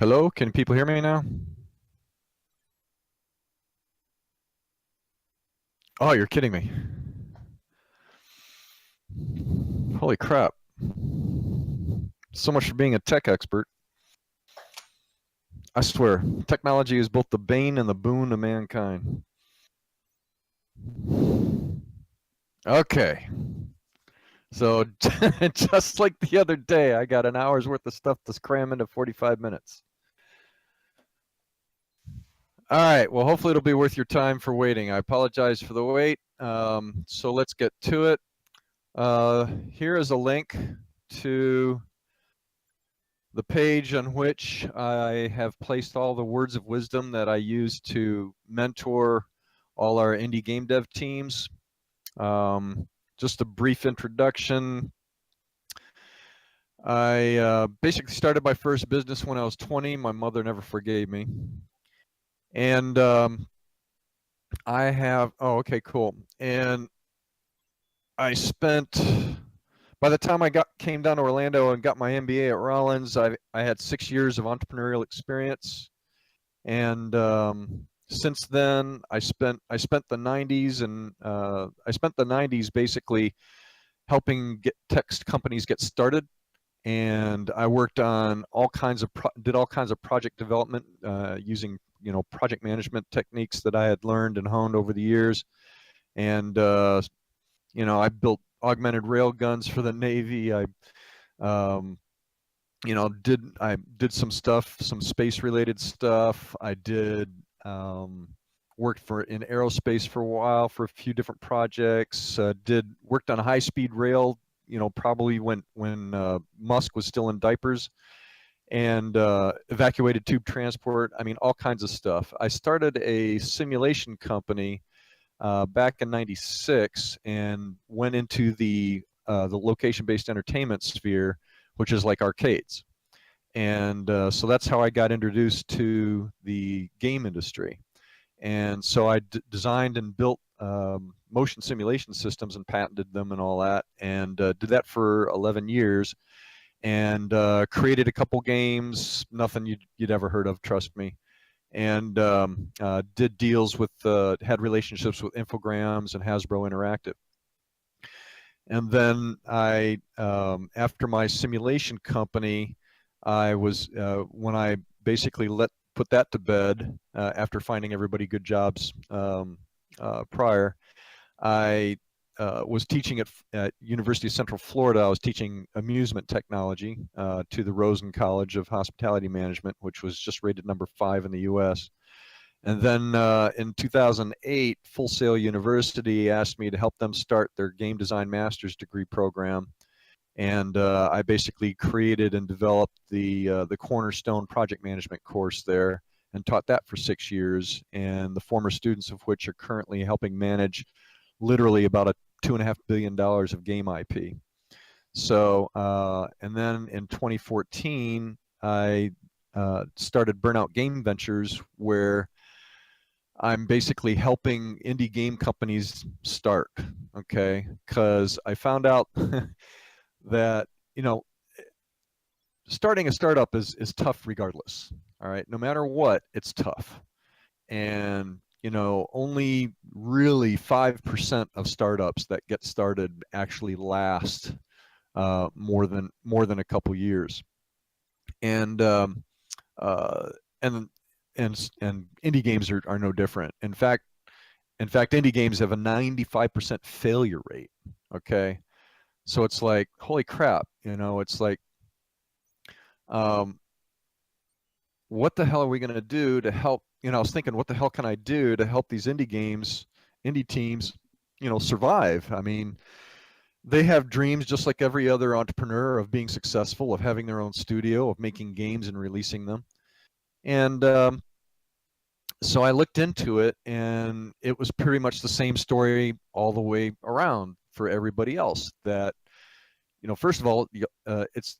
Hello, can people hear me now? Oh, you're kidding me. Holy crap. So much for being a tech expert. I swear, technology is both the bane and the boon of mankind. Okay. So just like the other day, I got an hour's worth of stuff to cram into 45 minutes. All right, well, hopefully it'll be worth your time for waiting. I apologize for the wait. So let's get to it. Here is a link to the page on which I have placed all the words of wisdom that I use to mentor all our indie game dev teams. Just a brief introduction. I basically started my first business when I was 20. My mother never forgave me. And I have, oh, okay, cool. And I spent, by the time I came down to Orlando and got my MBA at Rollins, I had 6 years of entrepreneurial experience. And since then, I spent the 90s and I spent the 90s basically helping tech companies get started. And I worked on all kinds of did all kinds of project development using project management techniques that I had learned and honed over the years. And I built augmented rail guns for the Navy. I did some stuff, some space related stuff. I did worked in aerospace for a while for a few different projects. Worked on high speed rail, probably when Musk was still in diapers, and evacuated tube transport. I mean, all kinds of stuff. I started a simulation company back in '96 and went into the location-based entertainment sphere, which is like arcades. And so that's how I got introduced to the game industry. And so I designed and built motion simulation systems and patented them and all that, and did that for 11 years, and created a couple games, nothing you'd ever heard of, trust me. And did deals with, had relationships with Infogrames and Hasbro Interactive. And then after my simulation company, when I basically put that to bed after finding everybody good jobs prior, I was teaching at University of Central Florida. I was teaching amusement technology to the Rosen College of Hospitality Management, which was just rated number 5 in the U.S. And then in 2008, Full Sail University asked me to help them start their game design master's degree program. And I basically created and developed the cornerstone project management course there and taught that for 6 years. And the former students of which are currently helping manage literally about $2.5 billion of game IP. So, and then in 2014, I started Burnout Game Ventures, where I'm basically helping indie game companies start, okay? Because I found out that, starting a startup is tough regardless, all right? No matter what, it's tough. And, only really 5% of startups that get started actually last more than a couple years. And and indie games are no different. In fact, indie games have a 95% failure rate. Okay, so it's like, holy crap, it's like, what the hell are we going to do to help? I was thinking, what the hell can I do to help these indie teams, survive? I mean, they have dreams just like every other entrepreneur of being successful, of having their own studio, of making games and releasing them. And so I looked into it, and it was pretty much the same story all the way around for everybody else. That, first of all, it's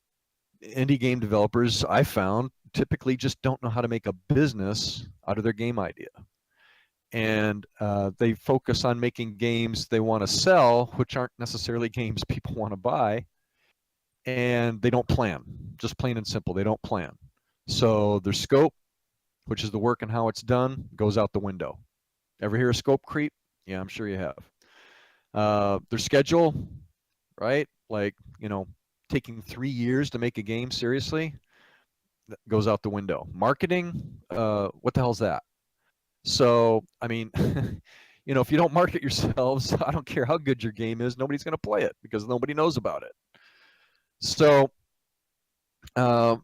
indie game developers, I found, typically just don't know how to make a business out of their game idea. And they focus on making games they want to sell, which aren't necessarily games people want to buy. And they don't plan, just plain and simple, they don't plan. So their scope, which is the work and how it's done, goes out the window. Ever hear of scope creep? Yeah, I'm sure you have. Their schedule, right? Like, taking 3 years to make a game seriously, that goes out the window. Marketing, what the hell's that? So, I mean, if you don't market yourselves, I don't care how good your game is, nobody's going to play it because nobody knows about it. So, uh,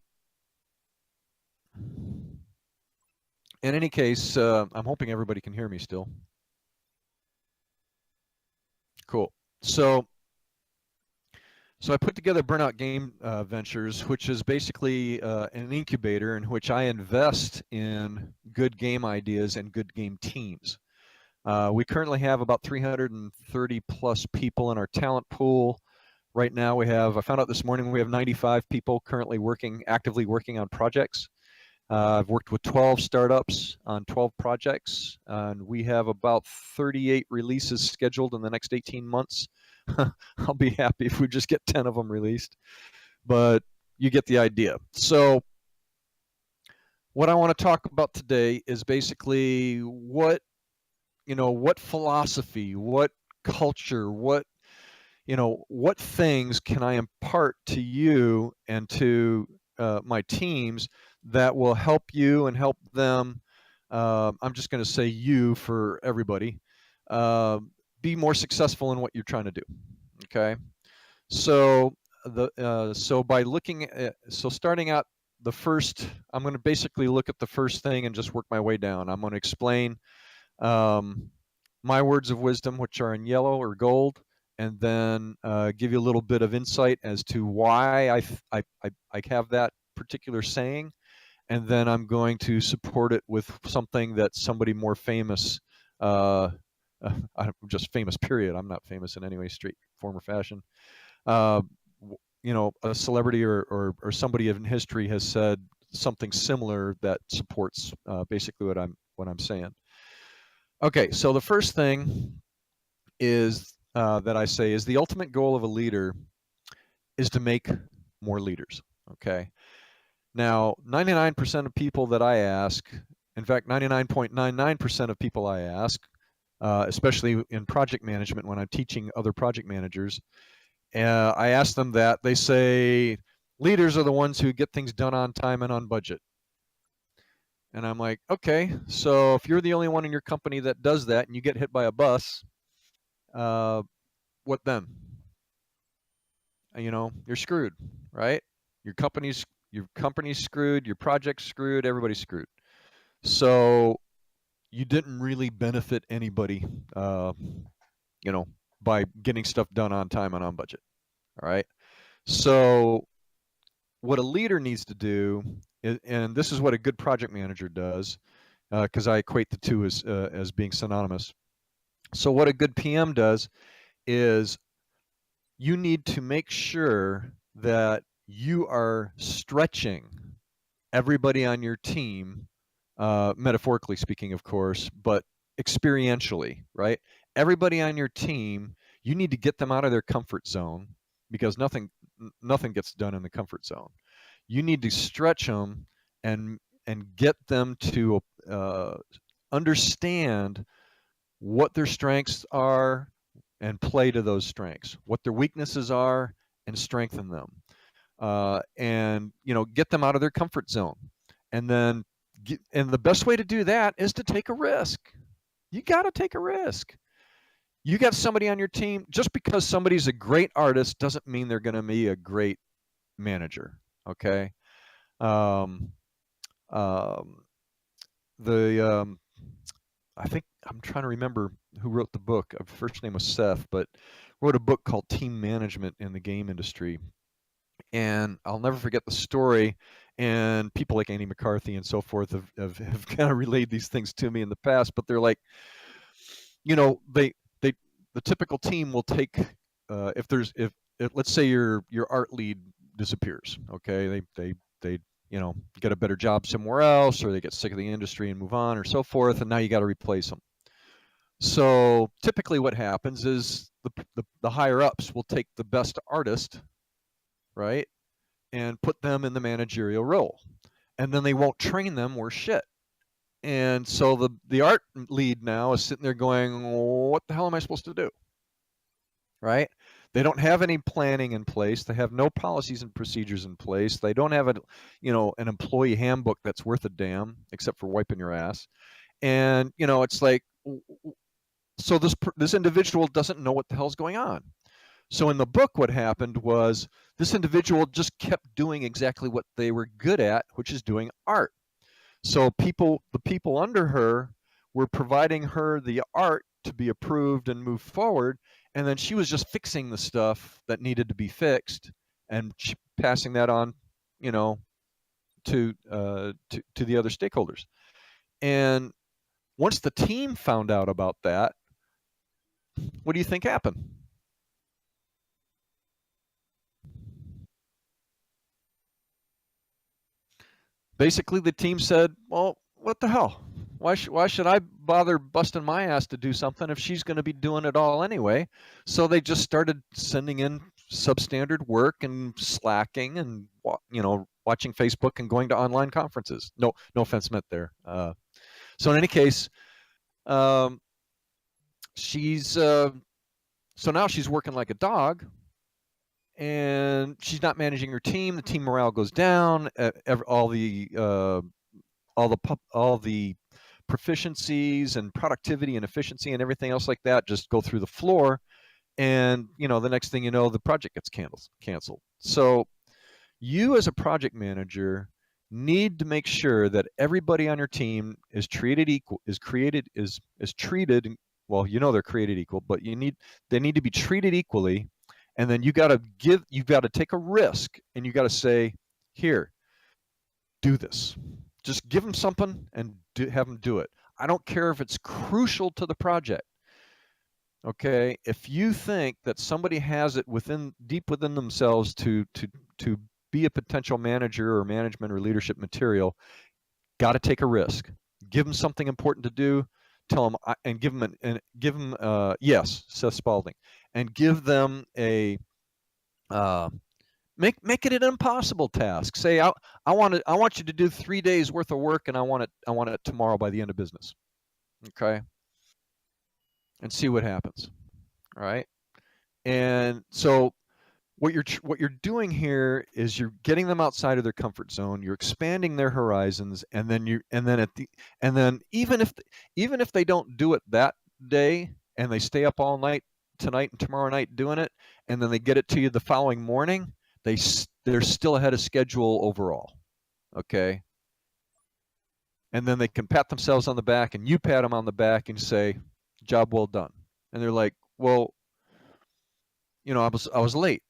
in any case, I'm hoping everybody can hear me still. Cool. So I put together Burnout Game Ventures, which is basically an incubator in which I invest in good game ideas and good game teams. We currently have about 330 plus people in our talent pool. Right now I found out this morning, we have 95 people currently actively working on projects. I've worked with 12 startups on 12 projects, and we have about 38 releases scheduled in the next 18 months. I'll be happy if we just get 10 of them released, but you get the idea. So what I want to talk about today is basically what philosophy, what culture, what things can I impart to you and to my teams that will help you and help them. I'm just going to say you for everybody. Uh, be more successful in what you're trying to do. Okay. So by starting out the first, I'm going to basically look at the first thing and just work my way down. I'm going to explain um, my words of wisdom, which are in yellow or gold, and then give you a little bit of insight as to why I have that particular saying, and then I'm going to support it with something that somebody more famous, I'm just famous, period. I'm not famous in any way, straight, form, or fashion. Uh, a celebrity or somebody in history has said something similar that supports basically what I'm saying. Okay, so the first thing is that I say is the ultimate goal of a leader is to make more leaders. Okay. Now, 99% of people that I ask, in fact, 99.99% of people I ask, especially in project management when I'm teaching other project managers, I ask them that. They say leaders are the ones who get things done on time and on budget. And I'm like, okay, so if you're the only one in your company that does that and you get hit by a bus, what then? You're screwed, right? Your company's screwed, your project's screwed, everybody's screwed. So you didn't really benefit anybody, you know, by getting stuff done on time and on budget. All right. So what a leader needs to do, and this is what a good project manager does, because I equate the two as being synonymous. So what a good PM does is you need to make sure that you are stretching everybody on your team, metaphorically speaking, of course, but experientially, right? Everybody on your team, you need to get them out of their comfort zone because nothing gets done in the comfort zone. You need to stretch them and get them to understand what their strengths are and play to those strengths, what their weaknesses are and strengthen them, and get them out of their comfort zone. And then and the best way to do that is to take a risk. You got to take a risk. You got somebody on your team. Just because somebody's a great artist doesn't mean they're going to be a great manager. Okay. um, um, the I think I'm trying to remember who wrote the book. First name was Seth, but wrote a book called Team Management in the Game Industry. And I'll never forget the story. And people like Andy McCarthy and so forth have kind of relayed these things to me in the past. But they're like, they the typical team will take if let's say your art lead disappears. Okay, they get a better job somewhere else, or they get sick of the industry and move on, or so forth, and now you got to replace them. So typically what happens is the higher ups will take the best artist, right, and put them in the managerial role. and then they won't train them worth shit. And so the art lead now is sitting there going, what the hell am I supposed to do? Right? They don't have any planning in place. They have no policies and procedures in place. They don't have an employee handbook that's worth a damn except for wiping your ass. And it's like, so this individual doesn't know what the hell's going on. So in the book, what happened was this individual just kept doing exactly what they were good at, which is doing art. So the people under her were providing her the art to be approved and move forward, and then she was just fixing the stuff that needed to be fixed and passing that on, you know, to the other stakeholders. And once the team found out about that, what do you think happened? Basically, the team said, well, what the hell? Why should I bother busting my ass to do something if she's going to be doing it all anyway? So they just started sending in substandard work and slacking and watching Facebook and going to online conferences. No offense meant there. So in any case, um, she's so now she's working like a dog, and she's not managing her team. The team morale goes down. All the proficiencies and productivity and efficiency and everything else like that just go through the floor. And the next thing you know, the project gets canceled. So you as a project manager need to make sure that everybody on your team is treated equal, is treated, well, they're created equal, but they need to be treated equally. And then you've got to take a risk, and you got to say, here, do this. Just give them something and have them do it. I don't care if it's crucial to the project. Okay, if you think that somebody has it deep within themselves to be a potential manager or management or leadership material, got to take a risk. Give them something important to do. Tell them and give them yes, Seth Spalding, and give them a make it an impossible task. Say I want you to do 3 days worth of work, and I want it tomorrow by the end of business. Okay, and see what happens. All right, and so what you're doing here is you're getting them outside of their comfort zone. You're expanding their horizons, and then even if they don't do it that day, and they stay up all night tonight and tomorrow night doing it, and then they get it to you the following morning, they're still ahead of schedule overall. Okay, and then they can pat themselves on the back, and you pat them on the back and say, "Job well done." And they're like, "Well, I was late."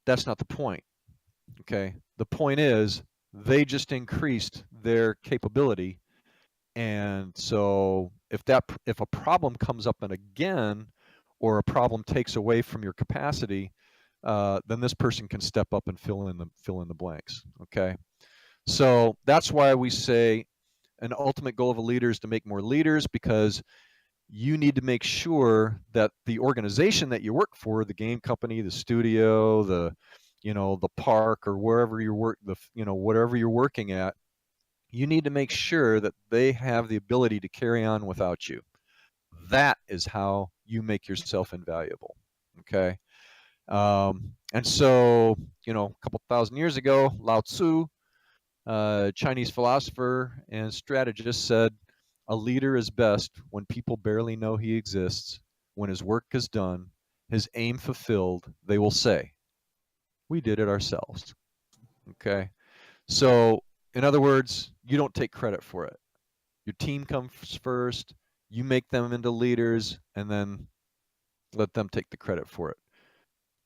That's not the point. Okay, the point is they just increased their capability, and so if a problem comes up and again, or a problem takes away from your capacity, then this person can step up and fill in the blanks. Okay, so that's why we say an ultimate goal of a leader is to make more leaders, because you need to make sure that the organization that you work for, the game company, the studio, the park, or wherever you work, whatever you're working at, you need to make sure that they have the ability to carry on without you. That is how you make yourself invaluable. Okay. And so, a couple thousand years ago, Lao Tzu, Chinese philosopher and strategist, said, a leader is best when people barely know he exists. When his work is done, his aim fulfilled, they will say, we did it ourselves. Okay. So, in other words, you don't take credit for it. Your team comes first, you make them into leaders, and then let them take the credit for it.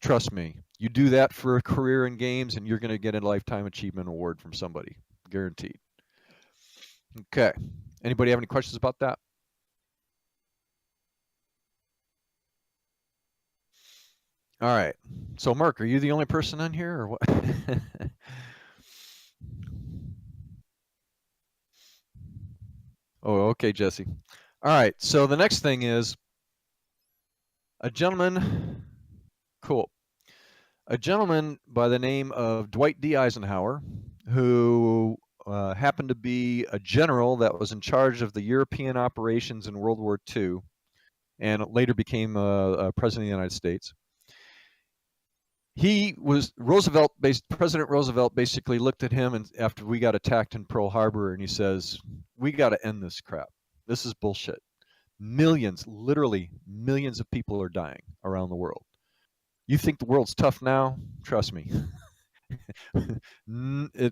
Trust me, you do that for a career in games, and you're going to get a lifetime achievement award from somebody, guaranteed. Okay. Anybody have any questions about that? All right. So, Mark, are you the only person in here, or what? Oh, okay, Jesse. All right. So the next thing is a gentleman. Cool. A gentleman by the name of Dwight D. Eisenhower, who happened to be a general that was in charge of the European operations in World War II, and later became a president of the United States. President Roosevelt basically looked at him and after we got attacked in Pearl Harbor, and he says, we got to end this crap. This is bullshit. Millions, literally millions of people are dying around the world. You think the world's tough now? Trust me. The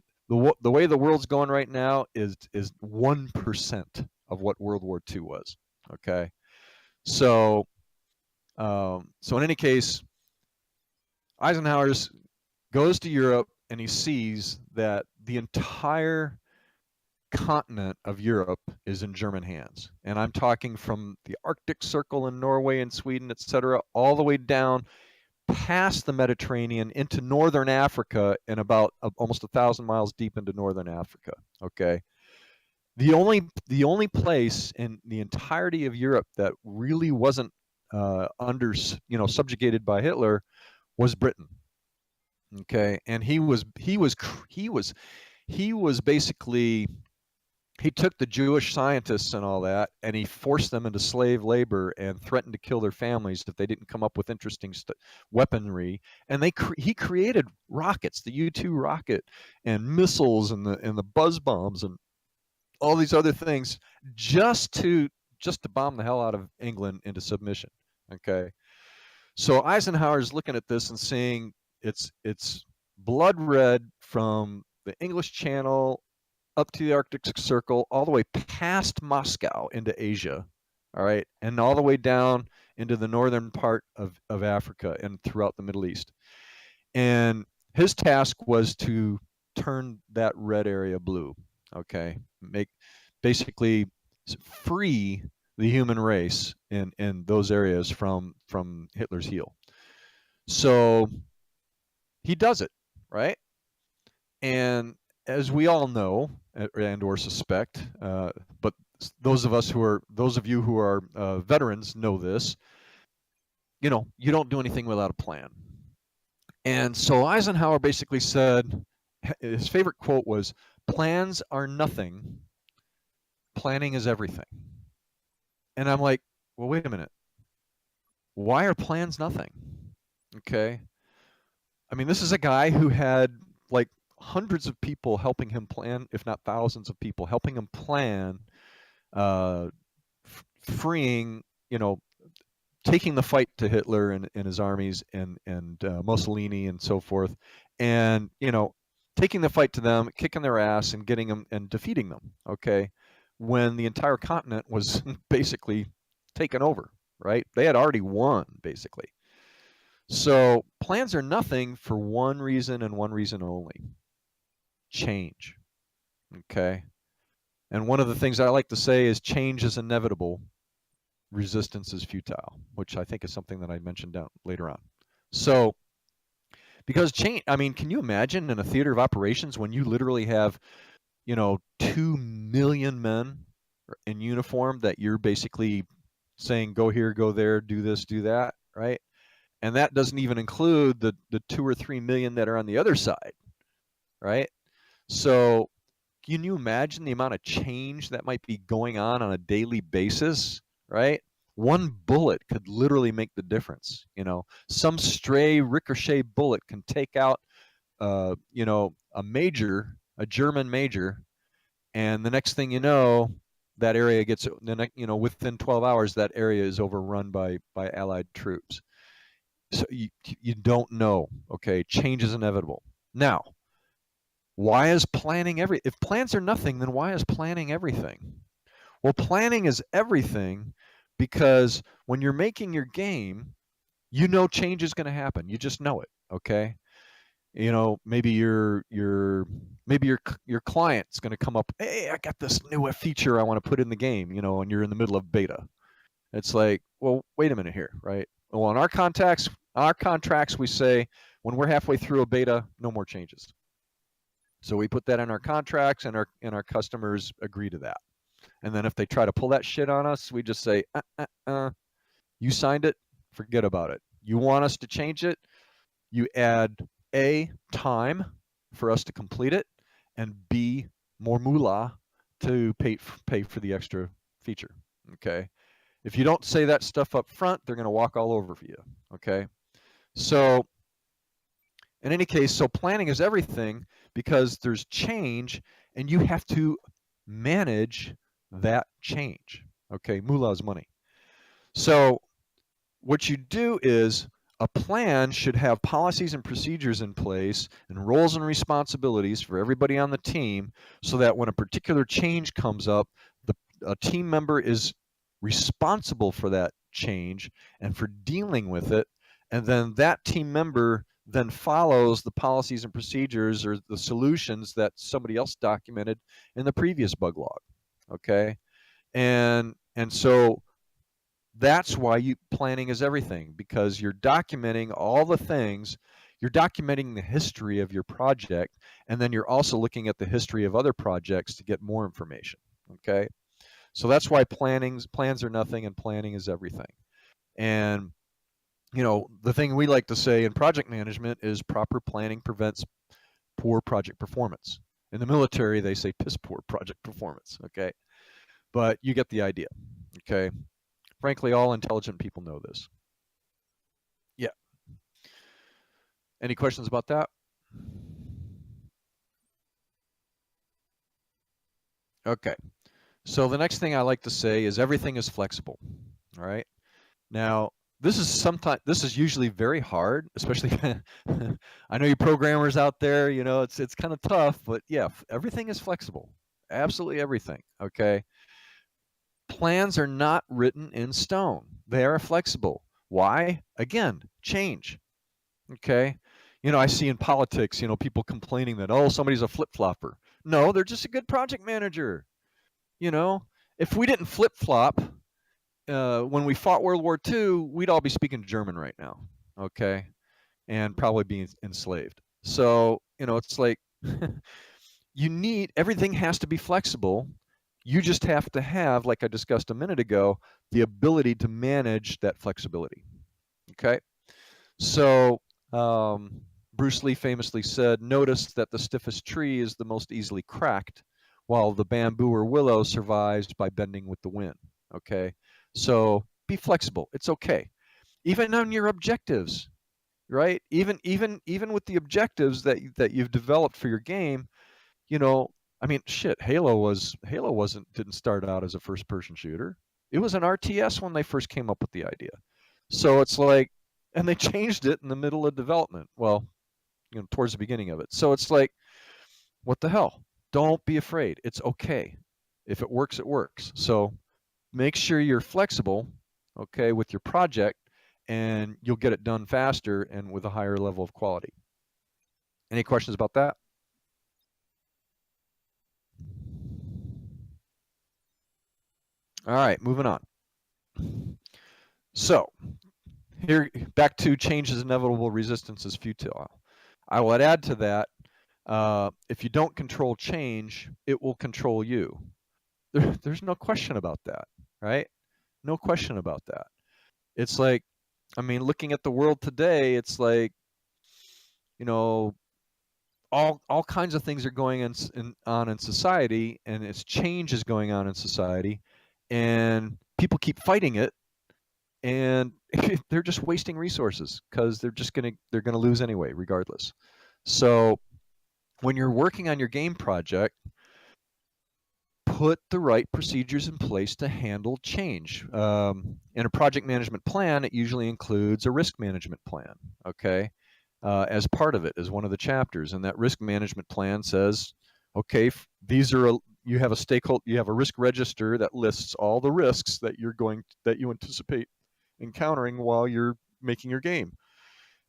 way the world's going right now is 1% of what World War II was. Okay, so in any case, Eisenhower goes to Europe and he sees that the entire continent of Europe is in German hands, and I'm talking from the Arctic Circle in Norway and Sweden, etc., all the way down past the Mediterranean into northern Africa and about almost 1,000 miles deep into northern Africa. Okay, the only place in the entirety of Europe that really wasn't subjugated by Hitler was Britain. Okay, and he was basically, he took the Jewish scientists and all that, and he forced them into slave labor and threatened to kill their families if they didn't come up with interesting weaponry. And he created rockets, the U-2 rocket, and missiles, and the buzz bombs, and all these other things, just to bomb the hell out of England into submission. Okay, so Eisenhower's looking at this and saying it's blood red from the English Channel up to the Arctic Circle, all the way past Moscow into Asia, all right, and all the way down into the northern part of Africa and throughout the Middle East. And his task was to turn that red area blue, okay, basically free the human race in those areas from Hitler's heel. So he does it, right? And as we all know and or suspect, but those of you who are veterans know this, you don't do anything without a plan. And so Eisenhower basically said, his favorite quote was, "Plans are nothing, planning is everything." And I'm like, well, wait a minute. Why are plans nothing? Okay. I mean, this is a guy who had like hundreds of people helping him plan, if not thousands of people helping him plan, freeing, taking the fight to Hitler and his armies and Mussolini and so forth, and taking the fight to them, kicking their ass and getting them and defeating them. Okay, when the entire continent was basically taken over, right? They had already won, basically. So plans are nothing for one reason and one reason only: change. Okay, and one of the things I like to say is change is inevitable, resistance is futile, which I think is something that I mentioned down later on. So because change, I mean, can you imagine in a theater of operations when you literally have 2 million men in uniform that you're basically saying, go here, go there, do this, do that, right? And that doesn't even include the 2 or 3 million that are on the other side, right? So can you imagine the amount of change that might be going on a daily basis, right? One bullet could literally make the difference. Some stray ricochet bullet can take out, a German major, and the next thing you know, that area gets, within 12 hours, that area is overrun by Allied troops. So you don't know. Okay, change is inevitable. Now, why is planning if plans are nothing, then why is planning everything? Well, planning is everything because when you're making your game, change is going to happen. You just know it. Okay, maybe your client's going to come up, hey, I got this new feature I want to put in the game, and you're in the middle of beta. It's like, well, wait a minute here, right? Well, in our contracts, we say when we're halfway through a beta, no more changes. So we put that in our contracts, and our customers agree to that. And then if they try to pull that shit on us, we just say, you signed it, forget about it. You want us to change it, you add A, time for us to complete it, and B, more moolah to pay for the extra feature. Okay. If you don't say that stuff up front, they're going to walk all over for you. Okay. So in any case, so planning is everything because there's change and you have to manage that change. Okay. Moolah is money. So what you do is a plan should have policies and procedures in place and roles and responsibilities for everybody on the team so that when a particular change comes up, a team member is responsible for that change and for dealing with it. And then that team member then follows the policies and procedures or the solutions that somebody else documented in the previous bug log. Okay. And so that's why planning is everything, because you're documenting all the things. You're documenting the history of your project, and then you're also looking at the history of other projects to get more information. Okay, so that's why plans are nothing and planning is everything. And the thing we like to say in project management is proper planning prevents poor project performance. In the military, they say piss poor project performance. Okay, but you get the idea. Okay, frankly, all intelligent people know this. Yeah. Any questions about that? Okay. So the next thing I like to say is everything is flexible. All right. Now, this is usually very hard, especially I know you programmers out there, it's kind of tough, but yeah, everything is flexible. Absolutely everything. Okay. Plans are not written in stone. They are flexible. Why? Again, change. Okay. I see in politics, people complaining that, oh, somebody's a flip flopper. No, they're just a good project manager. You know, if we didn't flip flop when we fought World War II, we'd all be speaking German right now. Okay. And probably being enslaved. So, it's like everything has to be flexible. You just have to have, like I discussed a minute ago, the ability to manage that flexibility. Okay. So, Bruce Lee famously said, notice that the stiffest tree is the most easily cracked, while the bamboo or willow survives by bending with the wind. Okay. So be flexible. It's okay. Even on your objectives, right? Even with the objectives that you've developed for your game, I mean, shit, didn't start out as a first person shooter. It was an RTS when they first came up with the idea. So it's like, and they changed it in the middle of development. Well, towards the beginning of it. So it's like, what the hell? Don't be afraid. It's okay. If it works, it works. So make sure you're flexible, okay, with your project, and you'll get it done faster and with a higher level of quality. Any questions about that? All right, moving on. So here, back to change is inevitable, resistance is futile. I will add to that, if you don't control change, it will control you. There's no question about that, right? No question about that. It's like, I mean, looking at the world today, it's like, you know, all kinds of things are going on in society, and its change is going on in society, and people keep fighting it, and they're just wasting resources because they're gonna lose anyway, regardless. So when you're working on your game project, put the right procedures in place to handle change. In a project management plan, it usually includes a risk management plan, okay, as part of it, as one of the chapters. And that risk management plan says, okay, you have a risk register that lists all the risks that you anticipate encountering while you're making your game.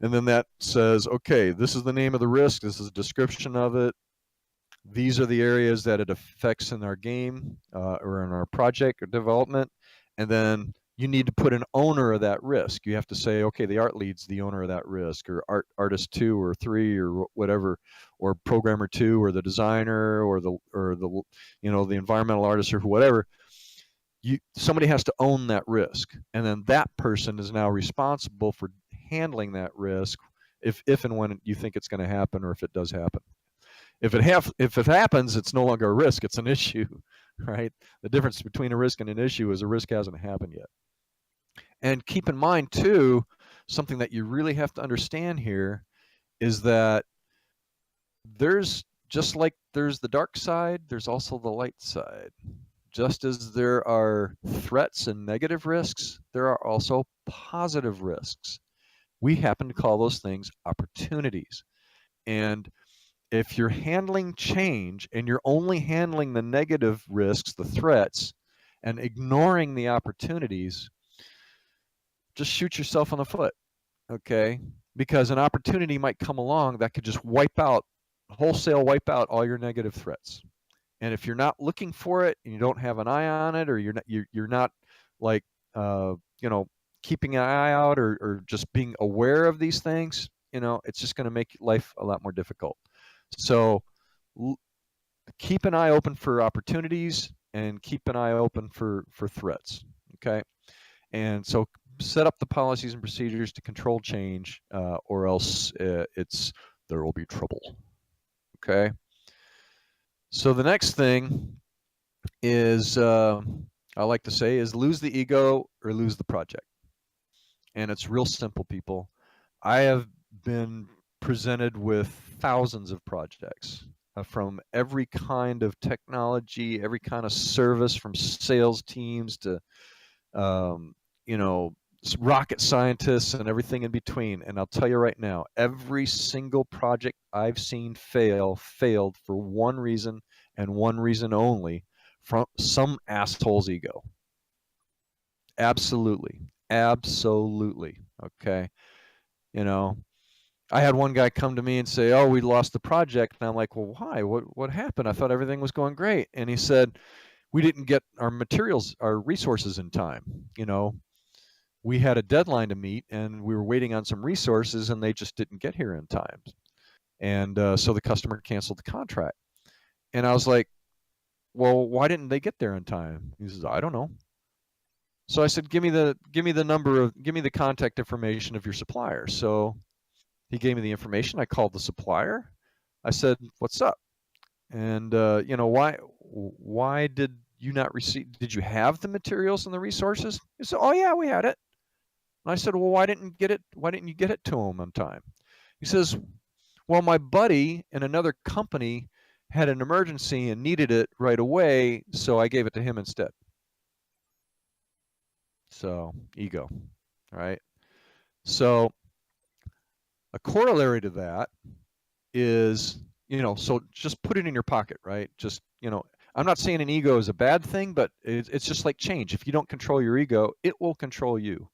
And then that says, okay, this is the name of the risk, this is a description of it, these are the areas that it affects in our game or in our project or development. And then you need to put an owner of that risk. You have to say, okay, the art lead's the owner of that risk, or artist 2 or 3 or whatever, or programmer 2 or the designer or the the environmental artist or whatever. Somebody has to own that risk, and then that person is now responsible for handling that risk if and when you think it's going to happen, or if it does happen. If it happens, it's no longer a risk, it's an issue, right? The difference between a risk and an issue is a risk hasn't happened yet. And keep in mind too, something that you really have to understand here is that there's just like there's the dark side, there's also the light side. Just as there are threats and negative risks, there are also positive risks. We happen to call those things opportunities. And if you're handling change and you're only handling the negative risks, the threats, and ignoring the opportunities, just shoot yourself in the foot, okay? Because an opportunity might come along that could just wholesale wipe out all your negative threats. And if you're not looking for it and you don't have an eye on it, or you're not like you know, keeping an eye out, or just being aware of these things, you know, it's just going to make life a lot more difficult. So keep an eye open for opportunities and keep an eye open for threats. Okay, and so set up the policies and procedures to control change, or else there will be trouble. Okay. So the next thing is, I like to say, is lose the ego or lose the project. And it's real simple, people. I have been presented with thousands of projects, from every kind of technology, every kind of service, from sales teams to, um, you know, rocket scientists and everything in between. And I'll tell you right now, every single project I've seen failed for one reason and one reason only: from some asshole's ego. Absolutely. Absolutely. Okay. You know, I had one guy come to me and say, "Oh, we lost the project." And I'm like, "Well, why? What happened? I thought everything was going great." And he said, "We didn't get our materials, our resources in time. You know, we had a deadline to meet and we were waiting on some resources and they just didn't get here in time. And so the customer canceled the contract." And I was like, "Well, why didn't they get there in time?" He says, "I don't know." So I said, give me the contact information of your supplier." So he gave me the information. I called the supplier. I said, "What's up? And you know, why did you not receive? Did you have the materials and the resources?" He said, "Oh yeah, we had it." And I said, "Well, why didn't you get it to him on time?" He says, "Well, my buddy in another company had an emergency and needed it right away, so I gave it to him instead." So ego, right? So a corollary to that is, you know, so just put it in your pocket, right? Just, you know, I'm not saying an ego is a bad thing, but it's just like change. If you don't control your ego, it will control you.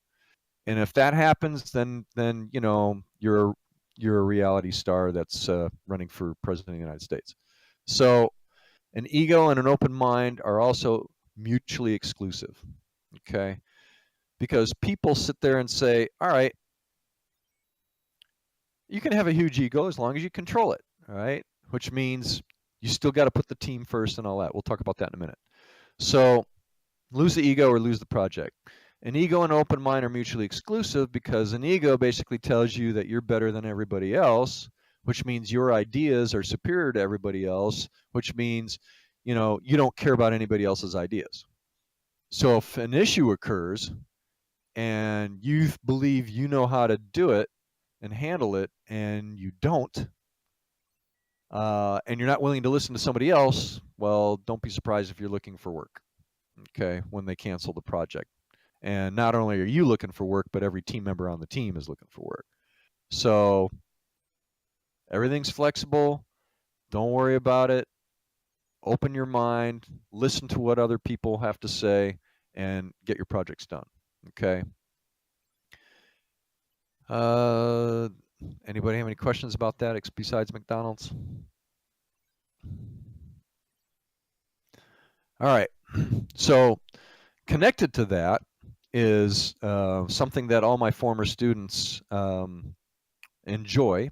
And if that happens, then you know, you're a reality star that's running for president of the United States. So an ego and an open mind are also mutually exclusive. Okay, because people sit there and say, "All right, you can have a huge ego as long as you control it." All right, which means you still got to put the team first and all that. We'll talk about that in a minute. So lose the ego or lose the project. An ego and open mind are mutually exclusive, because an ego basically tells you that you're better than everybody else, which means your ideas are superior to everybody else, which means, you know, you don't care about anybody else's ideas. So if an issue occurs and you believe you know how to do it and handle it, and you don't, and you're not willing to listen to somebody else, well, don't be surprised if you're looking for work, okay, when they cancel the project. And not only are you looking for work, but every team member on the team is looking for work. So everything's flexible. Don't worry about it. Open your mind, listen to what other people have to say, and get your projects done. Okay. Anybody have any questions about that besides McDonald's? All right. So connected to that is something that all my former students enjoy,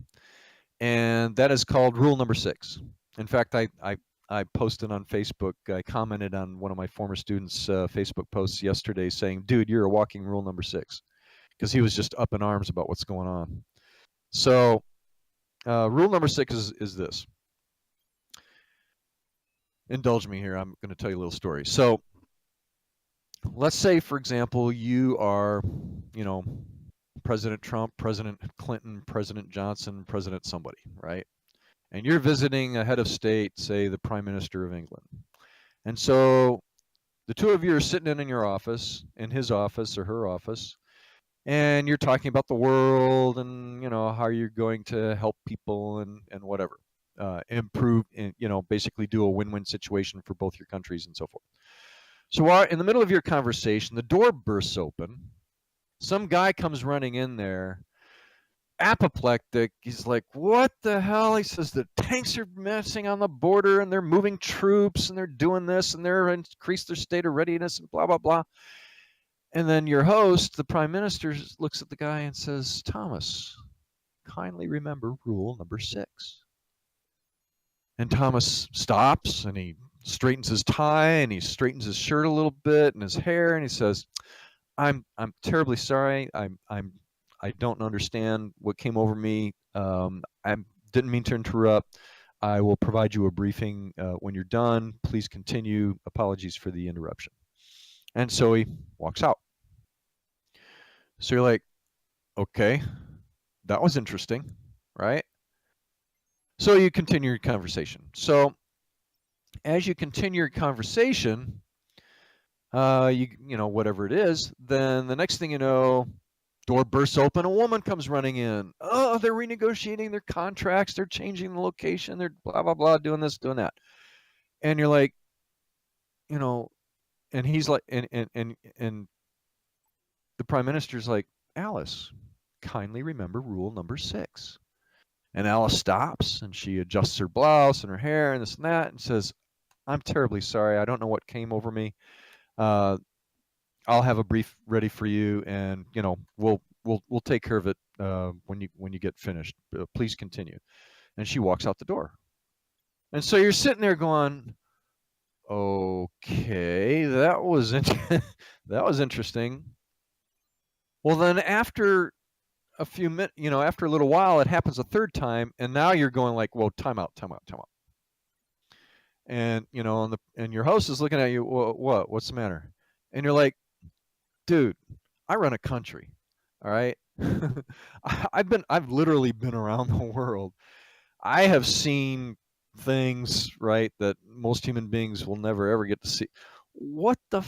and that is called rule number 6. In fact, I posted on Facebook, I commented on one of my former students' Facebook posts yesterday saying, "Dude, you're a walking rule number 6," because he was just up in arms about what's going on. So rule number 6 is this: indulge me here. I'm going to tell you a little story. So let's say, for example, you are, you know, President Trump, President Clinton, President Johnson, President somebody, right? And you're visiting a head of state, say the Prime Minister of England. And so the two of you are sitting in your office, in his office or her office, and you're talking about the world and, you know, how you're going to help people and whatever, improve, and, you know, basically do a win-win situation for both your countries and so forth. So while in the middle of your conversation, the door bursts open. Some guy comes running in there, apoplectic. He's like, "What the hell?" He says, "The tanks are messing on the border and they're moving troops and they're doing this and they're increased their state of readiness and blah, blah, blah." And then your host, the prime minister, looks at the guy and says, "Thomas, kindly remember rule number 6." And Thomas stops and he straightens his tie and he straightens his shirt a little bit and his hair, and he says, I'm terribly sorry. I don't understand what came over me. I didn't mean to interrupt. I will provide you a briefing when you're done. Please continue. Apologies for the interruption." And so he walks out. So you're like, okay, that was interesting, right? So you continue your conversation. So as you continue your conversation, you know, whatever it is, then the next thing you know, door bursts open, a woman comes running in. Oh, they're renegotiating their contracts, they're changing the location, they're blah blah blah, doing this, doing that. And you're like, you know, and he's like, and the prime minister's like, "Alice, kindly remember rule number 6." And Alice stops and she adjusts her blouse and her hair and this and that and says, "I'm terribly sorry. I don't know what came over me. Uh, I'll have a brief ready for you, and you know we'll take care of it when you get finished. Please continue." And she walks out the door. And so you're sitting there going, "Okay, that was that was interesting." Well, then after a few minutes, you know, after a little while, it happens a third time, and now you're going like, "Whoa, time out, time out, time out." And you know, and your host is looking at you, What's the matter?" And you're like, "Dude, I run a country, all right? I've literally been around the world. I have seen things, right, that most human beings will never ever get to see. What the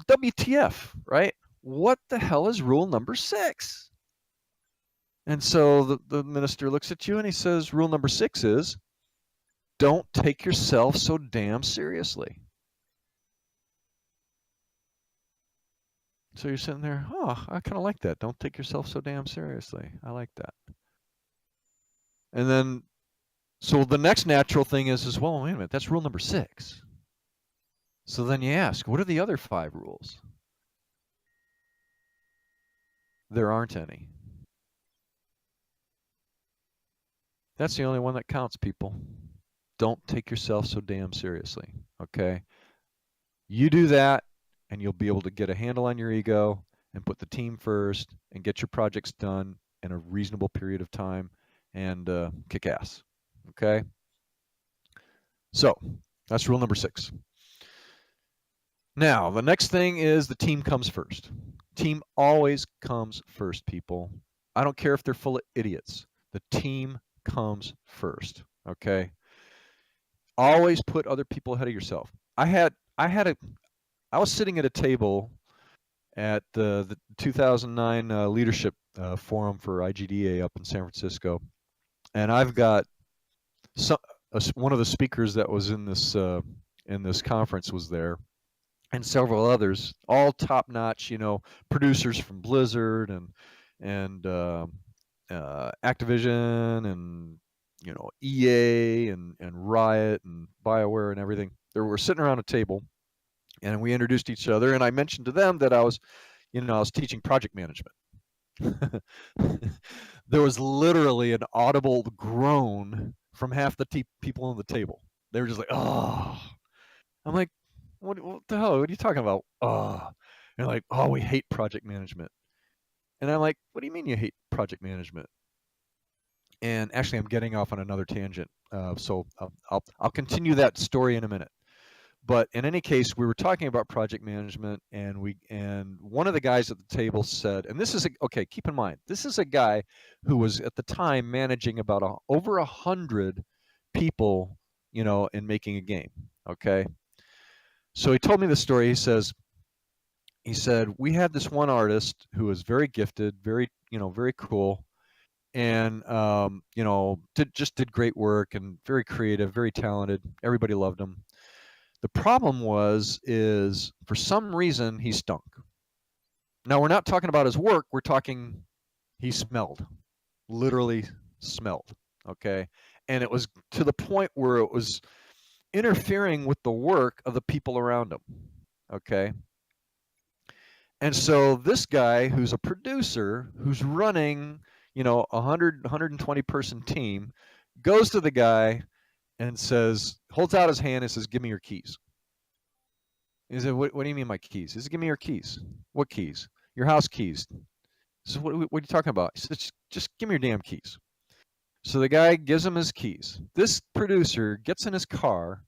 WTF, right? What the hell is rule number 6?" And so the minister looks at you and he says, "Rule number 6 is don't take yourself so damn seriously." So you're sitting there, "Oh, I kind of like that. Don't take yourself so damn seriously. I like that." And then, so the next natural thing is, well, wait a minute, that's rule number 6. So then you ask, what are the other 5 rules? There aren't any. That's the only one that counts, people. Don't take yourself so damn seriously, okay? You do that, and you'll be able to get a handle on your ego and put the team first and get your projects done in a reasonable period of time and kick ass, okay? So that's rule number 6. Now, the next thing is the team comes first. Team always comes first, people. I don't care if they're full of idiots. The team comes first, okay? Always put other people ahead of yourself. I was sitting at a table at the 2009 leadership forum for IGDA up in San Francisco, and I've got one of the speakers that was in this conference was there, and several others, all top-notch, you know, producers from Blizzard and Activision and, you know, EA and Riot and BioWare and everything. They were sitting around a table, and we introduced each other, and I mentioned to them that I was teaching project management. There was literally an audible groan from half the people on the table. They were just like, "Oh." I'm like, what the hell? What are you talking about? Oh. And they're like, "Oh, we hate project management." And I'm like, "What do you mean you hate project management?" And actually, I'm getting off on another tangent. So I'll continue that story in a minute. But in any case, we were talking about project management, and one of the guys at the table said, and this is okay, keep in mind, this is a guy who was at the time managing about over 100 people, in making a game. Okay, so he told me the story. He said we had this one artist who was very gifted, very cool, and did great work and very creative, very talented. Everybody loved him. The problem is for some reason he stunk. Now we're not talking about his work, we're talking he smelled. Literally smelled. Okay? And it was to the point where it was interfering with the work of the people around him. Okay? And so this guy who's a producer, who's running, 120 person team, goes to the guy and holds out his hand and says, "Give me your keys." He said, what do you mean my keys? He said, "Give me your keys." "What keys?" "Your house keys." So what are you talking about? He said, just give me your damn keys. So the guy gives him his keys. This producer gets in his car,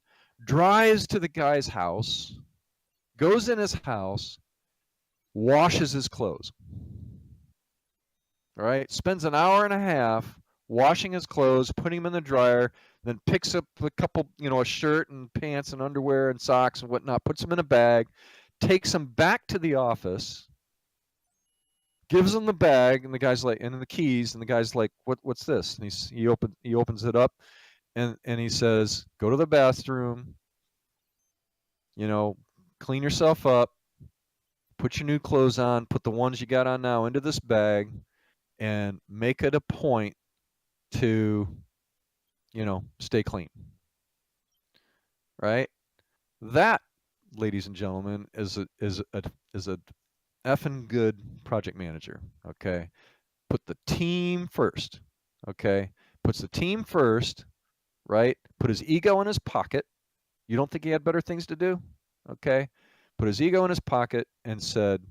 drives to the guy's house, goes in his house, washes his clothes. All right, spends an hour and a half washing his clothes, putting them in the dryer, then picks up a couple, a shirt and pants and underwear and socks and whatnot, puts them in a bag, takes them back to the office, gives him the bag, and the guy's like, and the keys, and the guy's like, what's this? And he opens it up, and he says, "Go to the bathroom, clean yourself up, put your new clothes on, put the ones you got on now into this bag, and make it a point to, stay clean." Right? That, ladies and gentlemen, is a effing good project manager. Okay, put the team first. Okay, puts the team first. Right? Put his ego in his pocket. You don't think he had better things to do? Okay, put his ego in his pocket and said,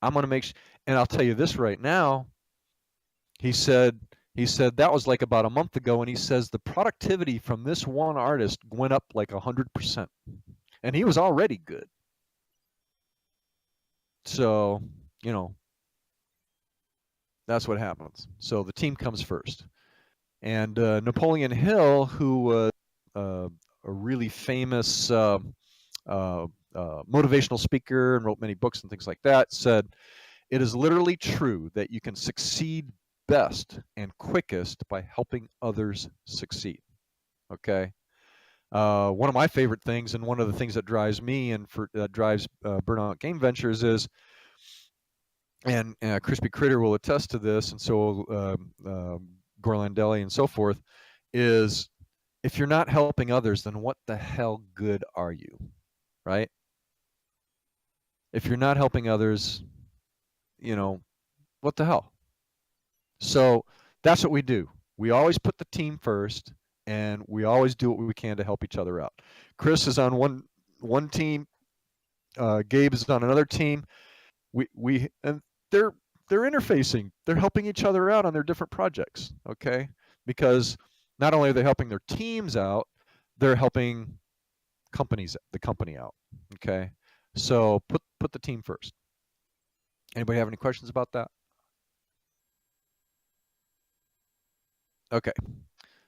"I'm going to make." And I'll tell you this right now. He said that was like about a month ago, and he says the productivity from this one artist went up like 100%, and he was already good. So, that's what happens. So the team comes first. And Napoleon Hill, who was a really famous motivational speaker and wrote many books and things like that, said, "It is literally true that you can succeed best and quickest by helping others succeed." Okay. One of my favorite things, and one of the things that drives me and drives Burnout Game Ventures is, and Crispy Critter will attest to this, and so Gorlandelli and so forth, is if you're not helping others, then what the hell good are you, right? If you're not helping others, what the hell? So that's what we do. We always put the team first, and we always do what we can to help each other out. Chris is on one team. Gabe is on another team. And they're interfacing. They're helping each other out on their different projects. Okay, because not only are they helping their teams out, they're helping the company out. Okay, so put the team first. Anybody have any questions about that? Okay.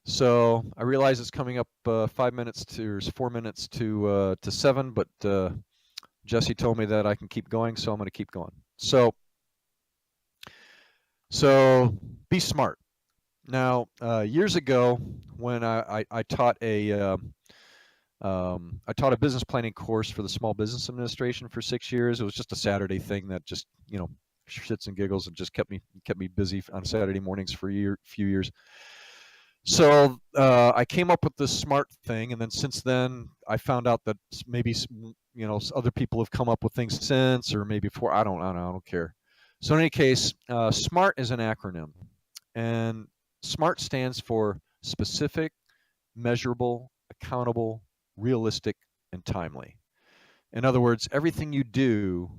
So I realize it's coming up 5 minutes to, or 4 minutes to 7, but Jesse told me that I can keep going, so I'm going to keep going. So be smart. Now, years ago, when I taught a business planning course for the Small Business Administration for 6 years. It was just a Saturday thing that just, shits and giggles, and just kept me busy on Saturday mornings for a few years. So I came up with this SMART thing, and then since then I found out that maybe other people have come up with things since, or maybe before. I don't care. So in any case, SMART is an acronym, and SMART stands for specific, measurable, accountable, realistic, and timely. In other words, everything you do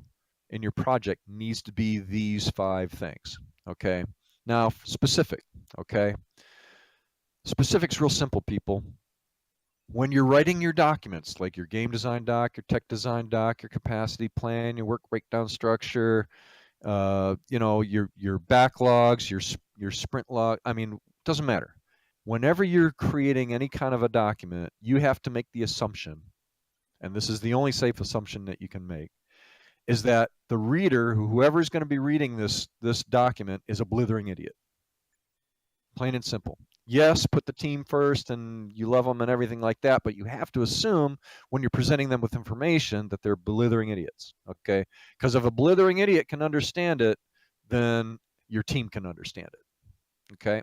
in your project needs to be these 5 things. Okay. Now, specific. Okay. Specific's real simple, people. when you're writing your documents, like your game design doc, your tech design doc, your capacity plan, your work breakdown structure, your backlogs, your sprint log. I mean, doesn't matter. Whenever you're creating any kind of a document, you have to make the assumption, and this is the only safe assumption that you can make, is that the reader, whoever is going to be reading this document, is a blithering idiot. Plain and simple. Yes, put the team first and you love them and everything like that, but you have to assume when you're presenting them with information that they're blithering idiots, okay? Because if a blithering idiot can understand it, then your team can understand it, okay?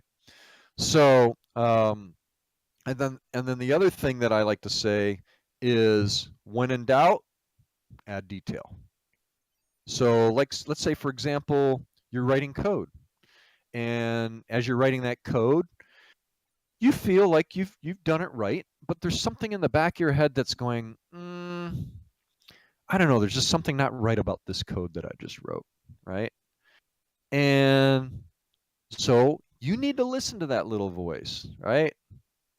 So, and then the other thing that I like to say is, when in doubt, add detail. So, like, let's say, for example, you're writing code, and as you're writing that code, you feel like you've done it right, but there's something in the back of your head that's going, I don't know, there's just something not right about this code that I just wrote, right? And so you need to listen to that little voice, right?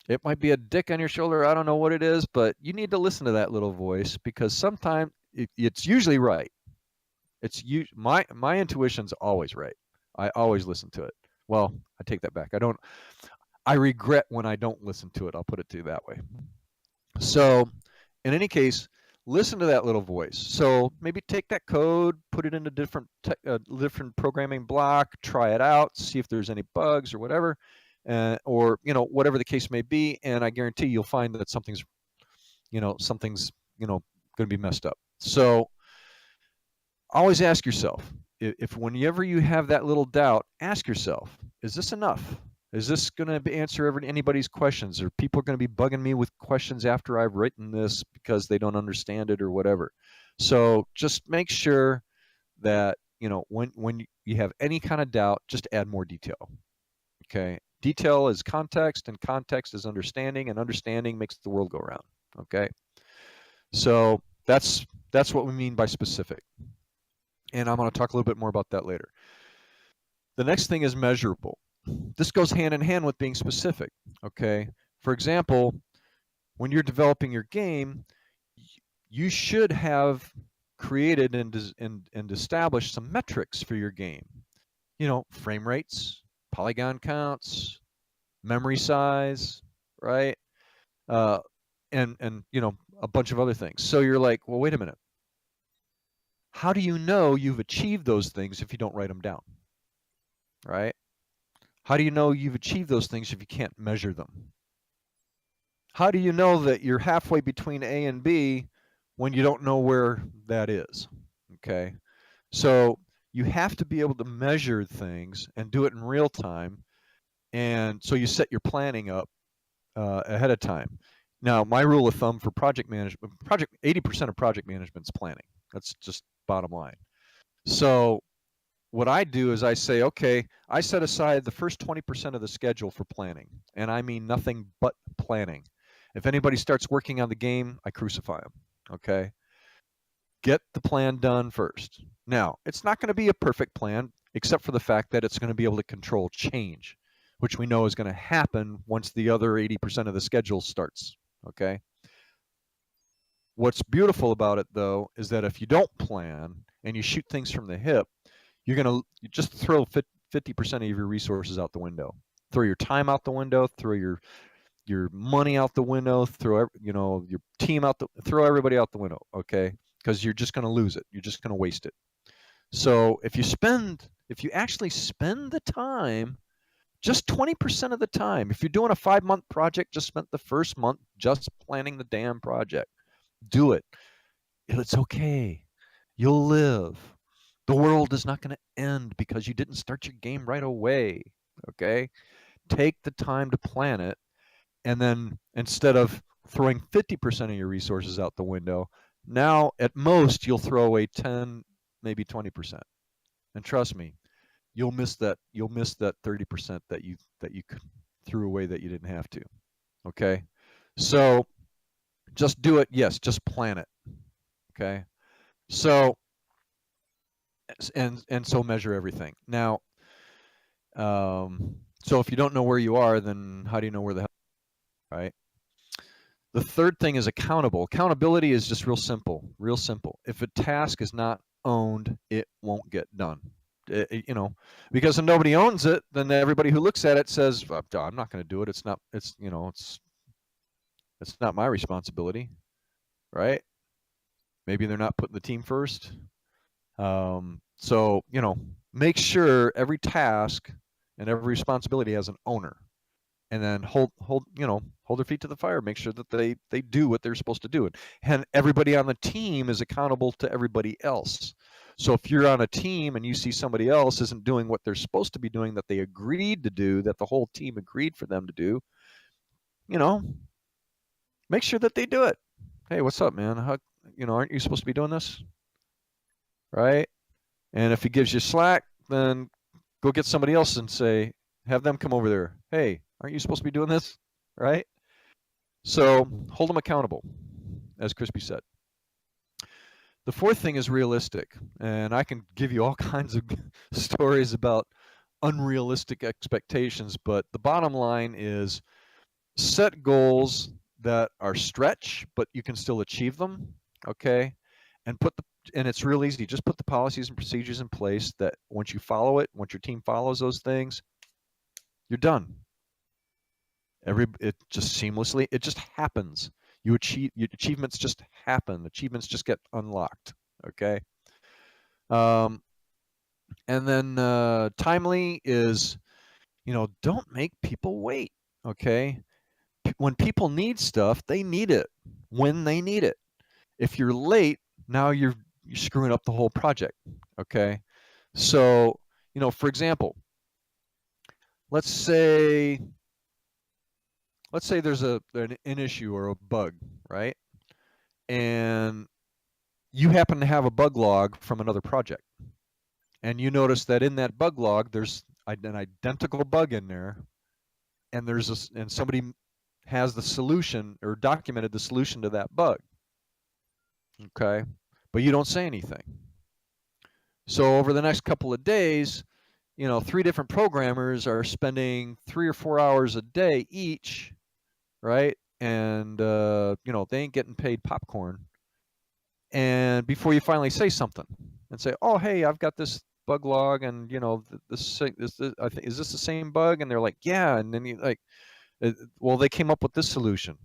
It might be a dick on your shoulder, I don't know what it is, but you need to listen to that little voice, because sometimes it's usually right. My intuition's always right. I always listen to it. Well, I take that back. I regret when I don't listen to it. I'll put it to you that way. So, in any case, listen to that little voice. So maybe take that code, put it into different programming block, try it out, see if there's any bugs or whatever, or whatever the case may be. And I guarantee you'll find that something's going to be messed up. So always ask yourself, if whenever you have that little doubt, ask yourself, is this enough? Is this going to answer anybody's questions? Are people going to be bugging me with questions after I've written this because they don't understand it or whatever? So just make sure that, when you have any kind of doubt, just add more detail. Okay? Detail is context, and context is understanding, and understanding makes the world go round. Okay? So that's what we mean by specific. And I'm going to talk a little bit more about that later. The next thing is measurable. This goes hand in hand with being specific, okay? For example, when you're developing your game, you should have created and established some metrics for your game. Frame rates, polygon counts, memory size, right? And a bunch of other things. So you're like, well, wait a minute. How do you know you've achieved those things if you don't write them down, right? How do you know you've achieved those things if you can't measure them? How do you know that you're halfway between A and B when you don't know where that is? Okay. So you have to be able to measure things and do it in real time. And so you set your planning up ahead of time. Now, my rule of thumb for project management, 80% of project management is planning. That's just bottom line. So what I do is I say, okay, I set aside the first 20% of the schedule for planning, and I mean nothing but planning. If anybody starts working on the game, I crucify them, okay? Get the plan done first. Now, it's not going to be a perfect plan, except for the fact that it's going to be able to control change, which we know is going to happen once the other 80% of the schedule starts, okay? What's beautiful about it, though, is that if you don't plan and you shoot things from the hip, you just throw 50% of your resources out the window. Throw your time out the window, throw your money out the window, throw your team throw everybody out the window, okay? Because you're just going to lose it. You're just going to waste it. So if you actually spend the time, just 20% of the time, if you're doing a 5-month project, just spent the first month just planning the damn project. Do it. It's okay. You'll live. The world is not going to end because you didn't start your game right away, okay? Take the time to plan it, and then instead of throwing 50% of your resources out the window, now at most you'll throw away 10, maybe 20%. And trust me, you'll miss that 30% that you threw away that you didn't have to, okay? So just do it. Yes, just plan it, okay? So and so measure everything. Now, so if you don't know where you are, then how do you know where the hell, right? The third thing is accountable. Accountability is just real simple, real simple. If a task is not owned, it won't get done. You know, because if nobody owns it, then everybody who looks at it says, I'm not going to do it. It's not, it's, you know, it's not my responsibility, right? Maybe they're not putting the team first. So, you know, make sure every task and every responsibility has an owner, and then hold their feet to the fire. Make sure that they do what they're supposed to do, and everybody on the team is accountable to everybody else. So if you're on a team and you see somebody else isn't doing what they're supposed to be doing, that they agreed to do, that the whole team agreed for them to do, you know, make sure that they do it. Hey, what's up, man? How, aren't you supposed to be doing this, right? And if he gives you slack, then go get somebody else and say, have them come over there. Hey, aren't you supposed to be doing this, right? So hold them accountable, as Crispy said. The fourth thing is realistic, and I can give you all kinds of stories about unrealistic expectations, but the bottom line is set goals that are stretch, but you can still achieve them, okay? And it's real easy. Just put the policies and procedures in place that once you follow it, once your team follows those things, you're done. It just seamlessly, it just happens. Achievements just happen. Achievements just get unlocked, okay? And then timely is, don't make people wait, okay? When people need stuff, they need it when they need it. If you're late, now you're screwing up the whole project, okay? So, for example, let's say there's an issue or a bug, right? And you happen to have a bug log from another project. And you notice that in that bug log, there's an identical bug in there, and and somebody has the solution or documented the solution to that bug. Okay? But you don't say anything. So over the next couple of days, 3 different programmers are spending 3 or 4 hours a day each, right? And they ain't getting paid popcorn. And before you finally say something and say, "Oh, hey, I've got this bug log, and this is this the same bug?" And they're like, "Yeah." And then you like, well, they came up with this solution.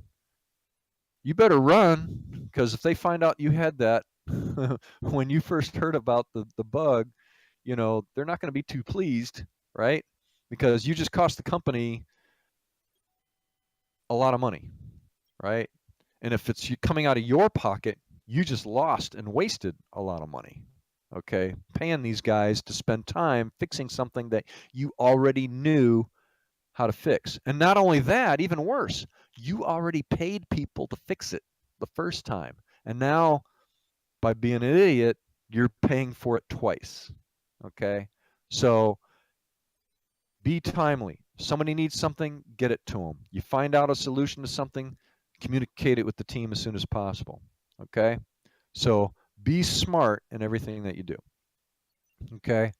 You better run, because if they find out you had that when you first heard about the bug, they're not going to be too pleased, right? Because you just cost the company a lot of money, right? And if it's coming out of your pocket, you just lost and wasted a lot of money, okay? Paying these guys to spend time fixing something that you already knew how to fix. And not only that, even worse, you already paid people to fix it the first time. And now, by being an idiot, you're paying for it twice, okay? So be timely. Somebody needs something, get it to them. You find out a solution to something, communicate it with the team as soon as possible, okay? So be smart in everything that you do, okay?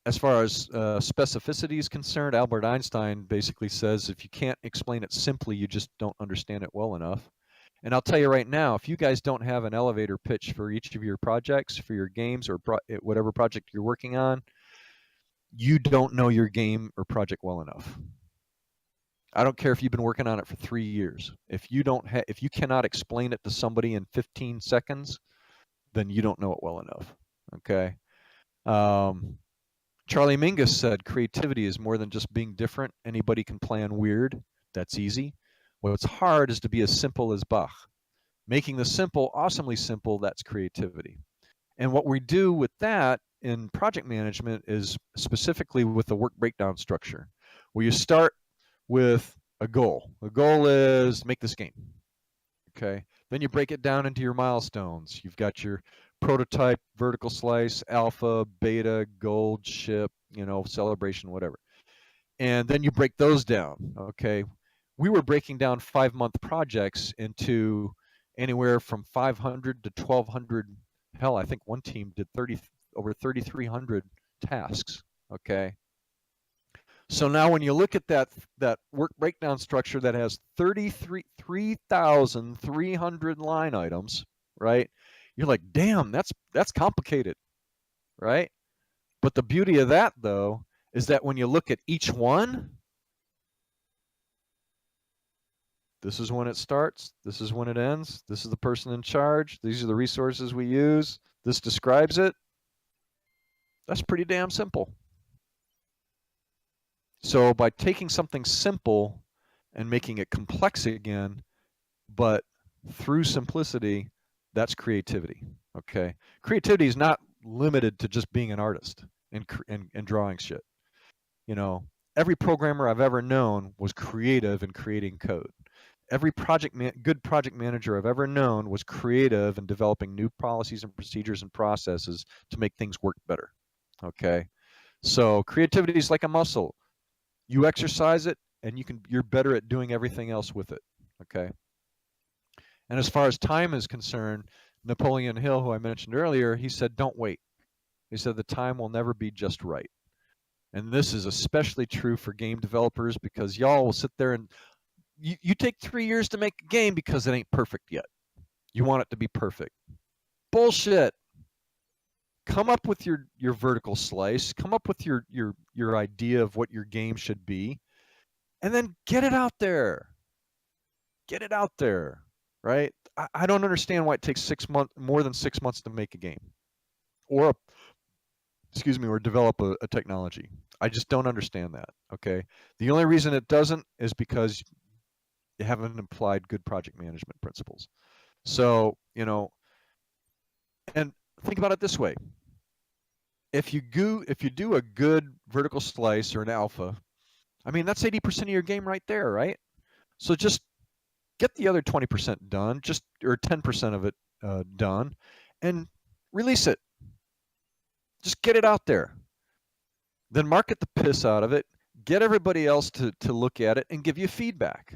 As far as specificity is concerned, Albert Einstein basically says if you can't explain it simply, you just don't understand it well enough. And I'll tell you right now, if you guys don't have an elevator pitch for each of your projects, for your games, or whatever project you're working on, you don't know your game or project well enough. I don't care if you've been working on it for 3 years. If you cannot explain it to somebody in 15 seconds, then you don't know it well enough. Okay. Charlie Mingus said creativity is more than just being different. Anybody can plan weird. That's easy. What's hard is to be as simple as Bach. Making the simple awesomely simple, that's creativity. And what we do with that in project management is specifically with the work breakdown structure, where you start with a goal. The goal is make this game. Okay. Then you break it down into your milestones. You've got your prototype, vertical slice, alpha, beta, gold, ship, celebration, whatever. And then you break those down. Okay. We were breaking down 5-month projects into anywhere from 500 to 1,200. Hell, I think one team did over 3,300 tasks. Okay. So now when you look at that work breakdown structure that has 3,300 line items, right? You're like, damn, that's complicated, right? But the beauty of that though is that when you look at each one, this is when it starts, this is when it ends, this is the person in charge, these are the resources we use, this describes it. That's pretty damn simple. So by taking something simple and making it complex again, but through simplicity, that's creativity. Okay, creativity is not limited to just being an artist and drawing shit. You know, every programmer I've ever known was creative in creating code. Every good project manager I've ever known was creative in developing new policies and procedures and processes to make things work better. Okay, so creativity is like a muscle. You exercise it, and you're better at doing everything else with it. Okay. And as far as time is concerned, Napoleon Hill, who I mentioned earlier, he said, don't wait. He said, the time will never be just right. And this is especially true for game developers because y'all will sit there and you take 3 years to make a game because it ain't perfect yet. You want it to be perfect. Bullshit. Come up with your vertical slice, come up with your idea of what your game should be, and then get it out there. Get it out there, right? I don't understand why it takes more than 6 months to make a game, or or develop a technology. I just don't understand that. Okay, the only reason it doesn't is because you haven't applied good project management principles. So and think about it this way: if you do a good vertical slice or an alpha, I mean that's 80% of your game right there, right? So just get the other 20% done, or 10% of it done, and release it. Just get it out there. Then market the piss out of it. Get everybody else to look at it and give you feedback.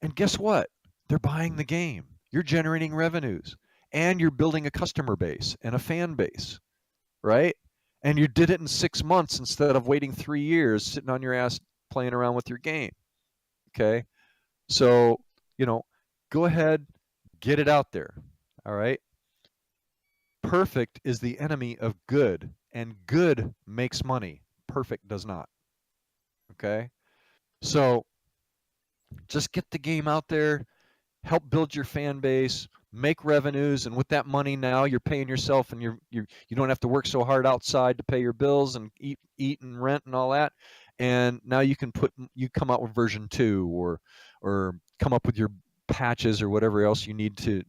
And guess what? They're buying the game. You're generating revenues, and you're building a customer base and a fan base, right? And you did it in 6 months instead of waiting 3 years sitting on your ass playing around with your game. Okay. So, go ahead, get it out there. All right. Perfect is the enemy of good, and good makes money. Perfect does not. Okay. So just get the game out there, help build your fan base, make revenues, and with that money now you're paying yourself, and you don't have to work so hard outside to pay your bills and eat and rent and all that. And now you come out with version 2, or come up with your patches or whatever else you need to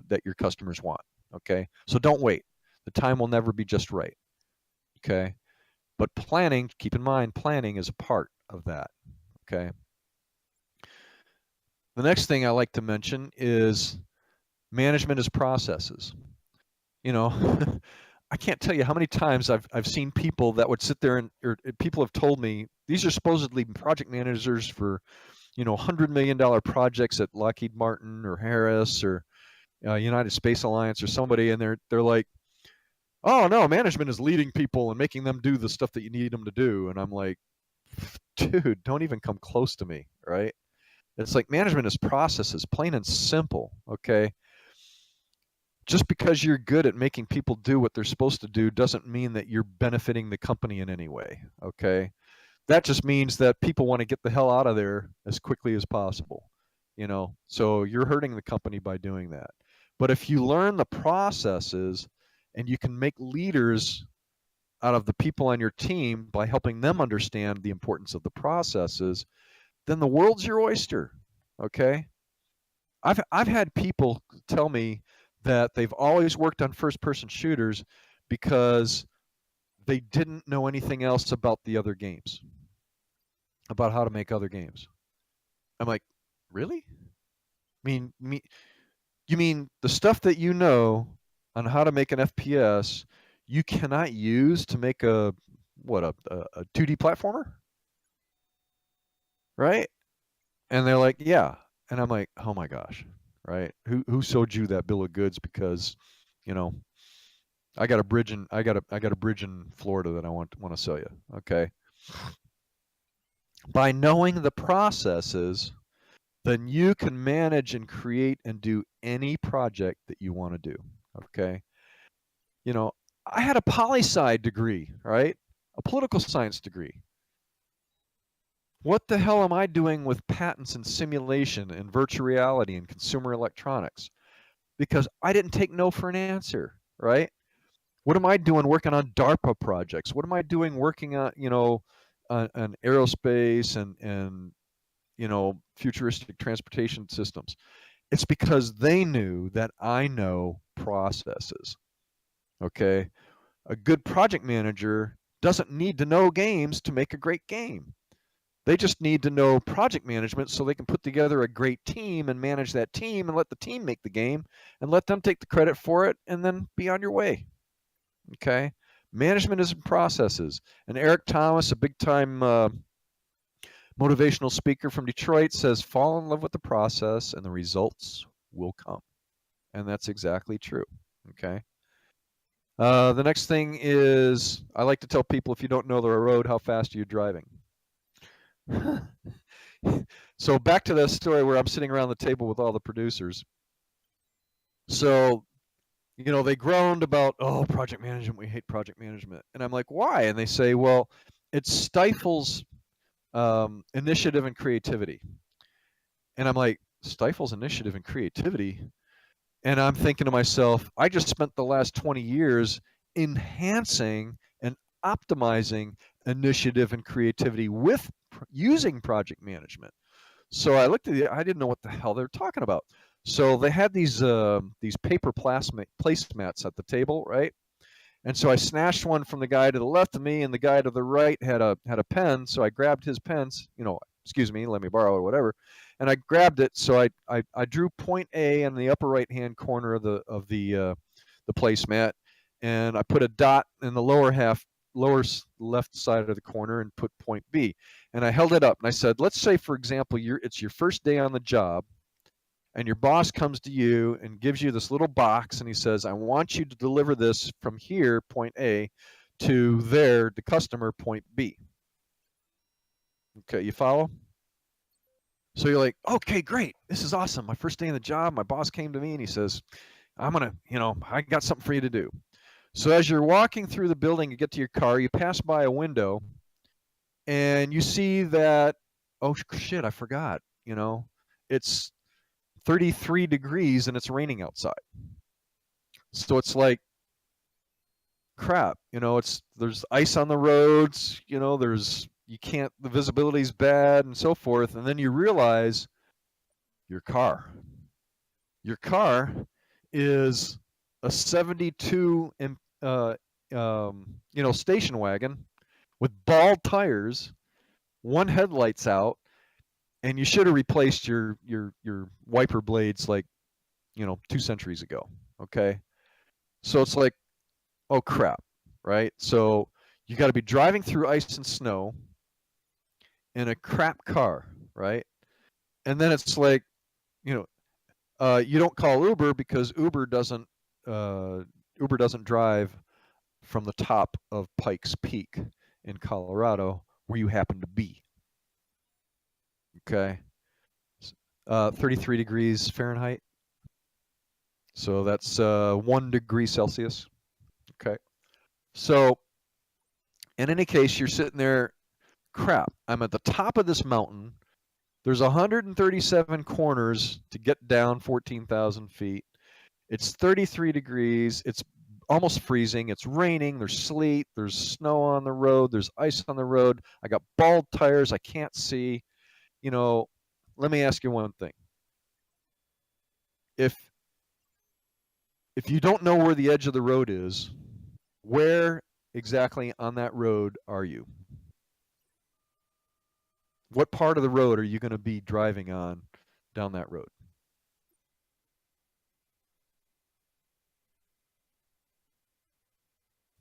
that your customers want. Okay, so don't wait. The time will never be just right. Okay, but planning, keep in mind, planning is a part of that. Okay. The next thing I like to mention is management as processes. You know, I can't tell you how many times I've seen people that would sit there or people have told me these are supposedly project managers for $100 million projects at Lockheed Martin or Harris or United Space Alliance or somebody, and they're like, oh no, management is leading people and making them do the stuff that you need them to do, and I'm like, dude, don't even come close to me, right? It's like management is processes, plain and simple. Okay, just because you're good at making people do what they're supposed to do doesn't mean that you're benefiting the company in any way. Okay, that just means that people want to get the hell out of there as quickly as possible. So you're hurting the company by doing that. But if you learn the processes and you can make leaders out of the people on your team by helping them understand the importance of the processes, then the world's your oyster. Okay, I've had people tell me that they've always worked on first person shooters because they didn't know anything else about the other games, about how to make other games. I'm like, really? You mean the stuff that you know on how to make an FPS, you cannot use to make a 2D platformer, right? And they're like, yeah. And I'm like, oh my gosh, right? Who sold you that bill of goods? Because, you know, I got a bridge in Florida that I want to sell you. Okay. By knowing the processes, then you can manage and create and do any project that you want to do. Okay. You know, I had a poli-sci degree, right? A political science degree. What the hell am I doing with patents and simulation and virtual reality and consumer electronics? Because I didn't take no for an answer, right? What am I doing working on DARPA projects? What am I doing working on, on aerospace and futuristic transportation systems? It's because they knew that I know processes. Okay. A good project manager doesn't need to know games to make a great game. They just need to know project management so they can put together a great team and manage that team and let the team make the game and let them take the credit for it and then be on your way. Okay. Management is in processes. And Eric Thomas, a big time motivational speaker from Detroit, says, fall in love with the process and the results will come. And that's exactly true. Okay. The next thing is, I like to tell people, if you don't know the road, how fast are you driving? So back to that story where I'm sitting around the table with all the producers. So, they groaned about, oh, project management, we hate project management. And I'm like, why? And they say, well, it stifles initiative and creativity. And I'm like, stifles initiative and creativity? And I'm thinking to myself, I just spent the last 20 years enhancing and optimizing initiative and creativity with using project management. So I looked at it, I didn't know what the hell they were talking about. So they had these paper placemats at the table, right? And so I snatched one from the guy to the left of me, and the guy to the right had a pen. So I grabbed his pens, excuse me, let me borrow it or whatever. And I grabbed it. So I drew point A in the upper right hand corner of the placemat, and I put a dot in the lower left side of the corner and put point B. And I held it up and I said, let's say, for example, it's your first day on the job, and your boss comes to you and gives you this little box, and he says, I want you to deliver this from here, point A, to there, the customer, point B. Okay, you follow? So you're like, okay, great. This is awesome. My first day on the job, my boss came to me and he says, I got something for you to do. So as you're walking through the building, you get to your car, you pass by a window, and you see that, oh shit, I forgot, it's 33 degrees and it's raining outside. So it's like, crap, there's ice on the roads, the visibility's bad and so forth. And then you realize your car is a 72 station wagon with bald tires, one headlight's out, and you should have replaced your wiper blades like 2 centuries ago. Okay, so it's like, oh crap, right? So you got to be driving through ice and snow in a crap car, right? And then it's like, you don't call Uber because Uber doesn't drive from the top of Pikes Peak in Colorado, where you happen to be. Okay, 33 degrees Fahrenheit. So that's 1 degree Celsius. Okay. So in any case, you're sitting there, crap, I'm at the top of this mountain. There's 137 corners to get down 14,000 feet. It's 33 degrees. It's almost freezing. It's raining. There's sleet. There's snow on the road. There's ice on the road. I got bald tires. I can't see. Let me ask you one thing. If you don't know where the edge of the road is, where exactly on that road are you? What part of the road are you going to be driving on down that road?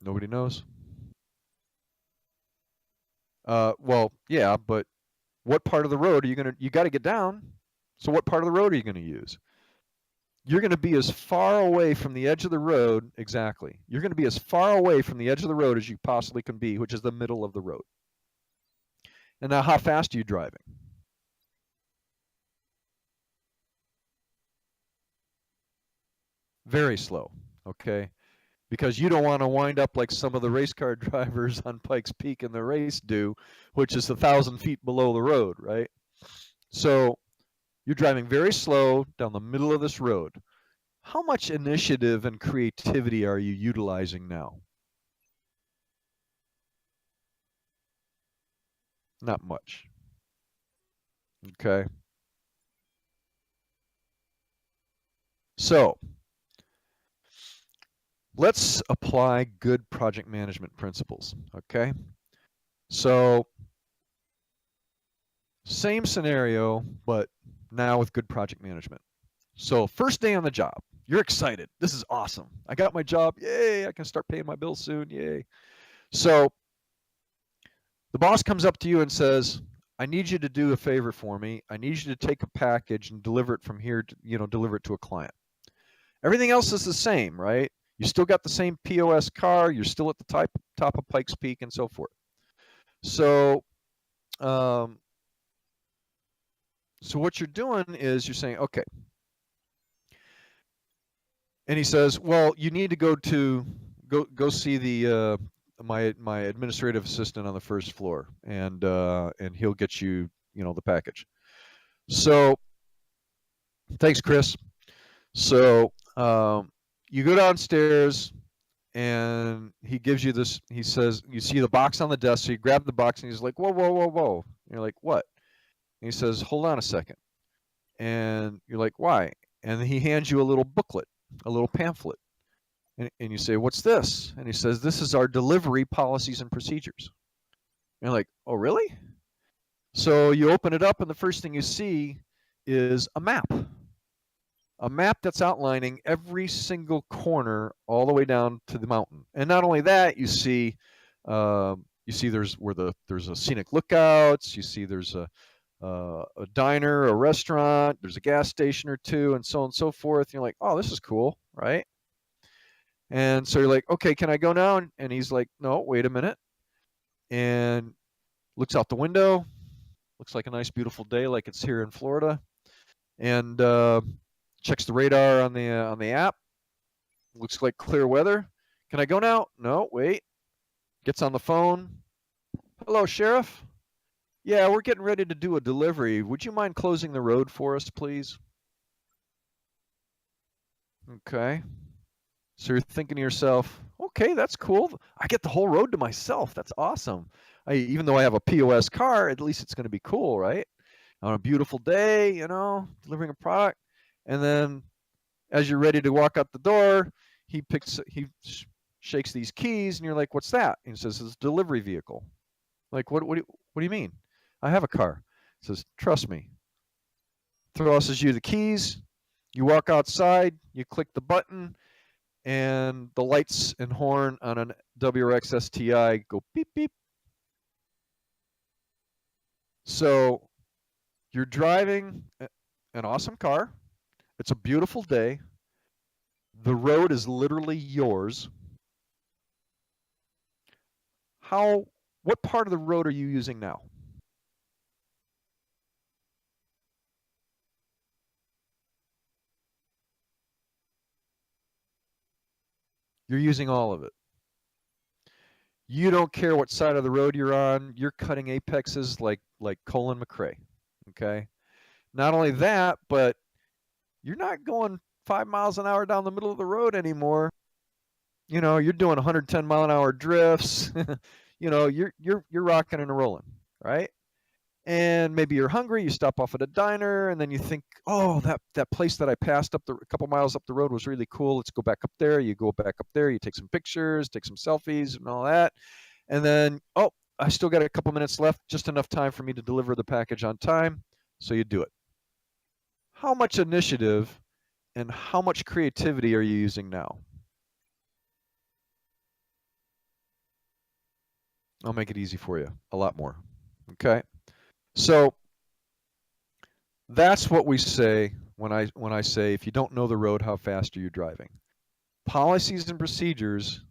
Nobody knows. Well, yeah, but what part of the road are you got to get down. So what part of the road are you going to use? You're going to be as far away from the edge of the road, exactly. You're going to be as far away from the edge of the road as you possibly can be, which is the middle of the road. And now how fast are you driving? Very slow. Okay. Because you don't want to wind up like some of the race car drivers on Pikes Peak in the race do, which is 1,000 feet below the road, right? So you're driving very slow down the middle of this road. How much initiative and creativity are you utilizing now? Not much. Okay. So let's apply good project management principles. Okay. So same scenario, but now with good project management. So first day on the job, you're excited. This is awesome. I got my job. Yay. I can start paying my bills soon. Yay. So the boss comes up to you and says, I need you to do a favor for me. I need you to take a package and deliver it from here to, deliver it to a client. Everything else is the same, right? You still got the same POS car. You're still at the top of Pikes Peak and so forth. So, um, so what you're doing is you're saying, okay. And he says, well, you need to go see the my administrative assistant on the first floor, and he'll get you the package. So thanks, Chris. So you go downstairs, and he gives you this. He says, you see the box on the desk. So you grab the box, and he's like, whoa, whoa, whoa, whoa. And you're like, what? And he says, hold on a second. And you're like, why? And he hands you a little booklet, a little pamphlet. And you say, what's this? And he says, this is our delivery policies and procedures. And you're like, oh, really? So you open it up, and the first thing you see is a map that's outlining every single corner all the way down to the mountain. And not only that, you see there's there's a scenic lookouts. You see there's a diner, a restaurant, there's a gas station or two, and so on and so forth. And you're like, oh, this is cool, right? And so you're like, okay, can I go now? And he's like, no, wait a minute. And looks out the window. Looks like a nice, beautiful day, like it's here in Florida. And checks the radar on the app. Looks like clear weather. Can I go now? No, wait. Gets on the phone. Hello, Sheriff. Yeah, we're getting ready to do a delivery. Would you mind closing the road for us, please? Okay. So you're thinking to yourself, okay, that's cool. I get the whole road to myself. That's awesome. Even though I have a POS car, at least it's going to be cool, right? On a beautiful day, delivering a product. And then as you're ready to walk out the door, he shakes these keys, and you're like, what's that? And he says, it's a delivery vehicle. Like, what do you mean? I have a car. He says, trust me. Throws you the keys. You walk outside, you click the button, and the lights and horn on an WRX STI go beep, beep. So you're driving an awesome car. It's a beautiful day. The road is literally yours. What part of the road are you using now? You're using all of it. You don't care what side of the road you're on. You're cutting apexes like Colin McRae. Okay. Not only that, but you're not going 5 miles an hour down the middle of the road anymore. You're doing 110 mile an hour drifts. You're rocking and rolling, right? And maybe you're hungry. You stop off at a diner, and then you think, oh, that place that I passed a couple miles up the road was really cool. Let's go back up there. You go back up there. You take some pictures, take some selfies, and all that. And then, oh, I still got a couple minutes left, just enough time for me to deliver the package on time. So you do it. How much initiative and how much creativity are you using now? I'll make it easy for you. A lot more. Okay. So that's what we say when I say, if you don't know the road, how fast are you driving? Policies and procedures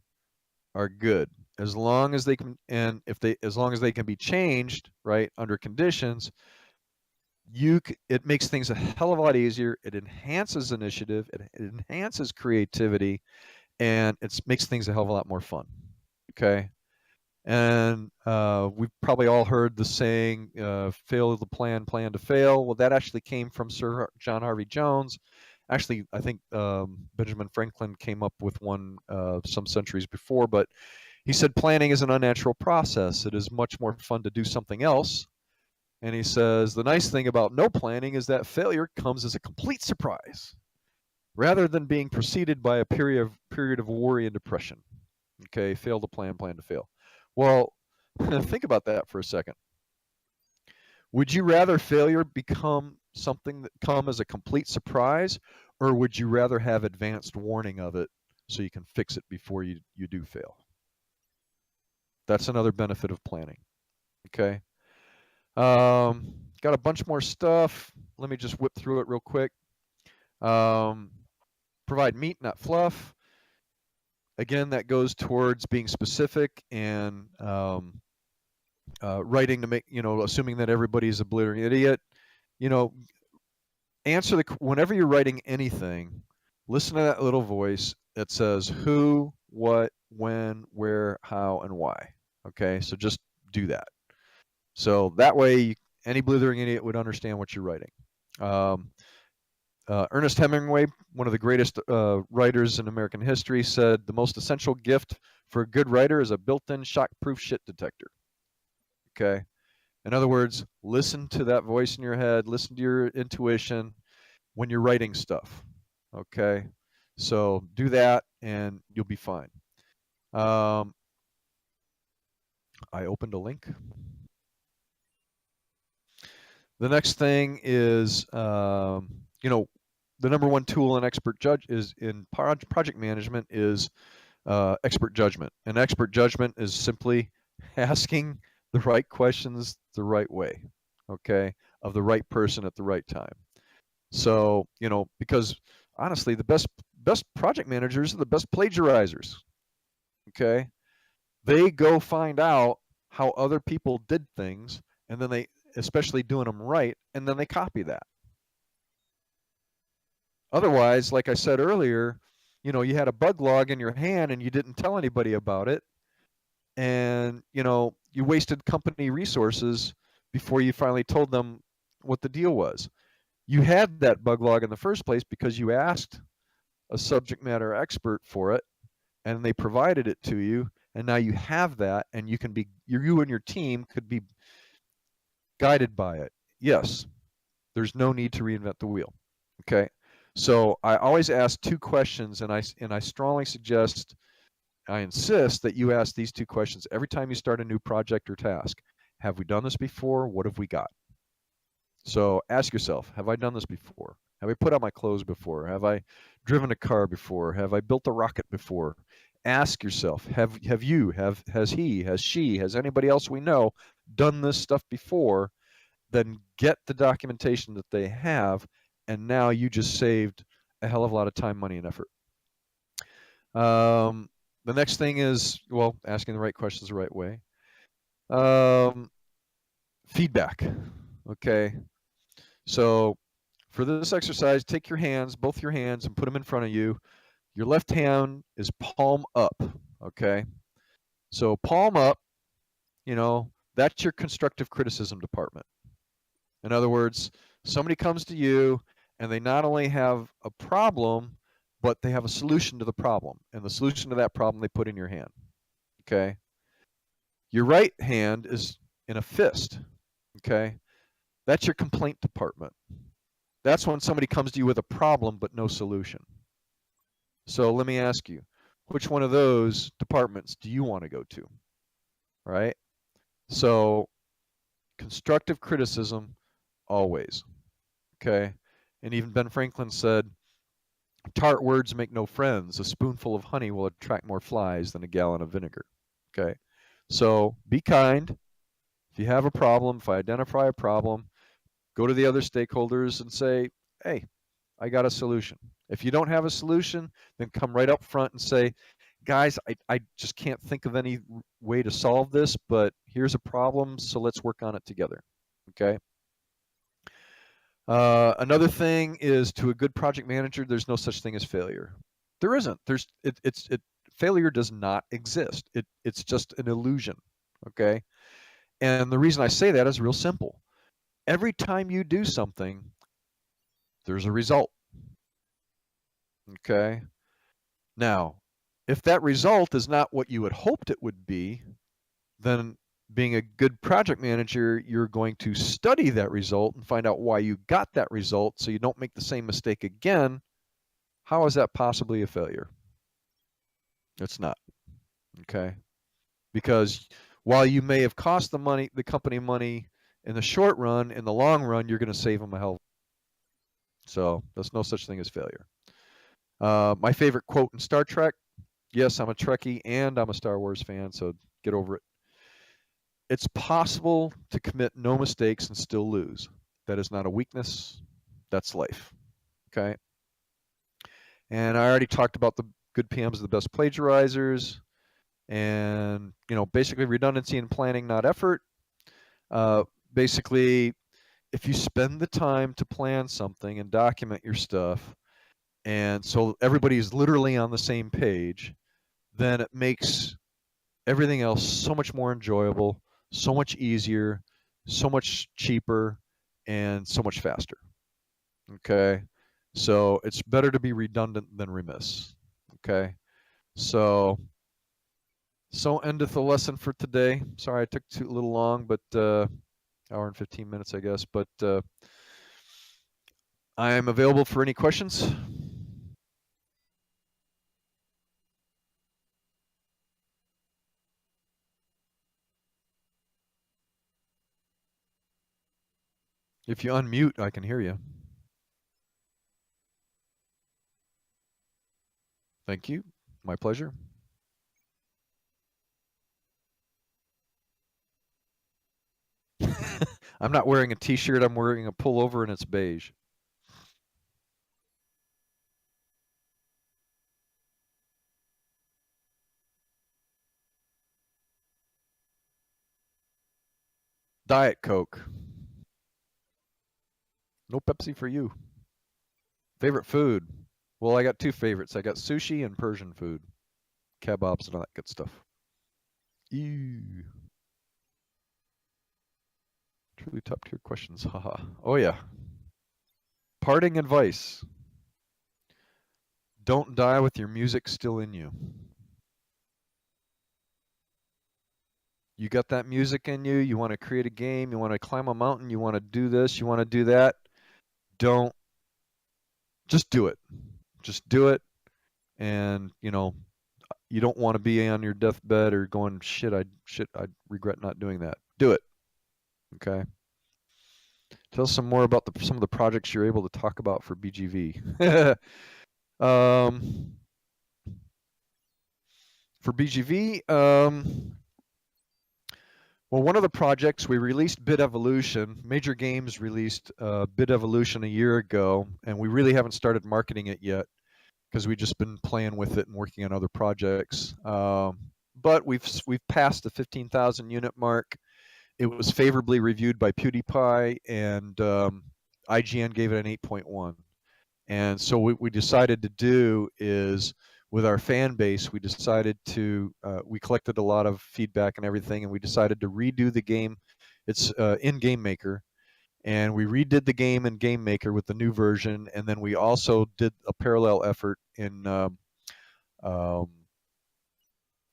are good. as long as they can, and as long as they can be changed, right, under conditions, it makes things a hell of a lot easier. It enhances initiative. It enhances creativity, and it makes things a hell of a lot more fun. Okay. And we've probably all heard the saying, fail to plan to fail. Well, that actually came from Sir John Harvey Jones. Actually, I think Benjamin Franklin came up with one some centuries before, but he said planning is an unnatural process. It is much more fun to do something else. And he says the nice thing about no planning is that failure comes as a complete surprise, rather than being preceded by a period of worry and depression. Okay, fail to plan to fail. Well, think about that for a second. Would you rather failure become something that come as a complete surprise, or would you rather have advanced warning of it so you can fix it before you do fail? That's another benefit of planning. Okay. Got a bunch more stuff. Let me just whip through it real quick. Provide meat, not fluff. Again, that goes towards being specific and writing to make, assuming that everybody's a blithering idiot. You know, whenever you're writing anything, listen to that little voice that says who, what, when, where, how, and why. Okay, so just do that. So that way, any blithering idiot would understand what you're writing. Ernest Hemingway, one of the greatest writers in American history, said the most essential gift for a good writer is a built-in shock-proof shit detector. Okay. In other words, listen to that voice in your head, listen to your intuition when you're writing stuff. Okay. So do that and you'll be fine. I opened a link. The next thing is, the number one tool in project management is expert judgment. And expert judgment is simply asking the right questions the right way, okay, of the right person at the right time. So, because honestly, the best project managers are the best plagiarizers, okay? They go find out how other people did things, and then they, especially doing them right, and then they copy that. Otherwise, like I said earlier, you had a bug log in your hand and you didn't tell anybody about it, and you wasted company resources before you finally told them what the deal was. You had that bug log in the first place because you asked a subject matter expert for it, and they provided it to you, and now you have that, and you and your team could be guided by it. Yes, there's no need to reinvent the wheel. Okay, so I always ask two questions, and I strongly suggest, I insist that you ask these two questions every time you start a new project or task. Have we done this before? What have we got? So ask yourself, have I done this before? Have I put on my clothes before? Have I driven a car before? Have I built a rocket before? Ask yourself, has he, has she, has anybody else we know done this stuff before? Then get the documentation that they have, and now you just saved a hell of a lot of time, money, and effort. The next thing is, well, asking the right questions the right way. Feedback. Okay. So for this exercise, take your hands, both your hands, and put them in front of you. Your left hand is palm up. Okay. So palm up, that's your constructive criticism department. In other words, somebody comes to you and they not only have a problem, but they have a solution to the problem. And the solution to that problem they put in your hand. Okay. Your right hand is in a fist. Okay. That's your complaint department. That's when somebody comes to you with a problem but no solution. So let me ask you, which one of those departments do you want to go to? Right? So constructive criticism always. Okay. And even Ben Franklin said, tart words make no friends. A spoonful of honey will attract more flies than a gallon of vinegar. Okay. So be kind. If you have a problem, if I identify a problem, go to the other stakeholders and say, hey, I got a solution. If you don't have a solution, then come right up front and say, guys, I just can't think of any way to solve this, but here's a problem, so let's work on it together. Okay. Another thing is, to a good project manager, there's no such thing as failure. There isn't. Failure does not exist. It's just an illusion. Okay. And the reason I say that is real simple. Every time you do something, there's a result. Okay. Now, if that result is not what you had hoped it would be, then being a good project manager, you're going to study that result and find out why you got that result so you don't make the same mistake again. How is that possibly a failure? It's not. Okay. Because while you may have cost the company money in the short run, in the long run, you're going to save them a hell. So there's no such thing as failure. My favorite quote in Star Trek. Yes, I'm a Trekkie and I'm a Star Wars fan, so get over it. It's possible to commit no mistakes and still lose. That is not a weakness. That's life. Okay. And I already talked about the good PMs are the best plagiarizers, and basically redundancy in planning, not effort. Uh, Basically, if you spend the time to plan something and document your stuff, and so everybody is literally on the same page, then it makes everything else so much more enjoyable, so much easier, so much cheaper, and so much faster. Okay. So it's better to be redundant than remiss. Okay. So endeth the lesson for today. Sorry I took a little long, but hour and 15 minutes, I guess. But I am available for any questions. If you unmute, I can hear you. Thank you. My pleasure. I'm not wearing a t-shirt. I'm wearing a pullover, and it's beige. Diet Coke. No Pepsi for you. Favorite food? Well, I got two favorites. I got sushi and Persian food, kebabs and all that good stuff. Ew. Truly top tier questions. Haha. Oh yeah. Parting advice. Don't die with your music still in you. You got that music in you. You want to create a game. You want to climb a mountain. You want to do this. You want to do that. Don't. Just do it. Just do it. And you don't want to be on your deathbed or going, shit, I regret not doing that. Do it. Okay. Tell us some more about some of the projects you're able to talk about for BGV. um, for BGV, well, one of the projects we released Bid Evolution. Major Games released Bid Evolution a year ago, and we really haven't started marketing it yet because we've just been playing with it and working on other projects. But we've passed the 15,000 unit mark. It was favorably reviewed by PewDiePie, and IGN gave it an 8.1. And so what we decided to do is, with our fan base, we decided to, we collected a lot of feedback and everything, and we decided to redo the game. It's in Game Maker, and we redid the game in Game Maker with the new version, and then we also did a parallel effort um,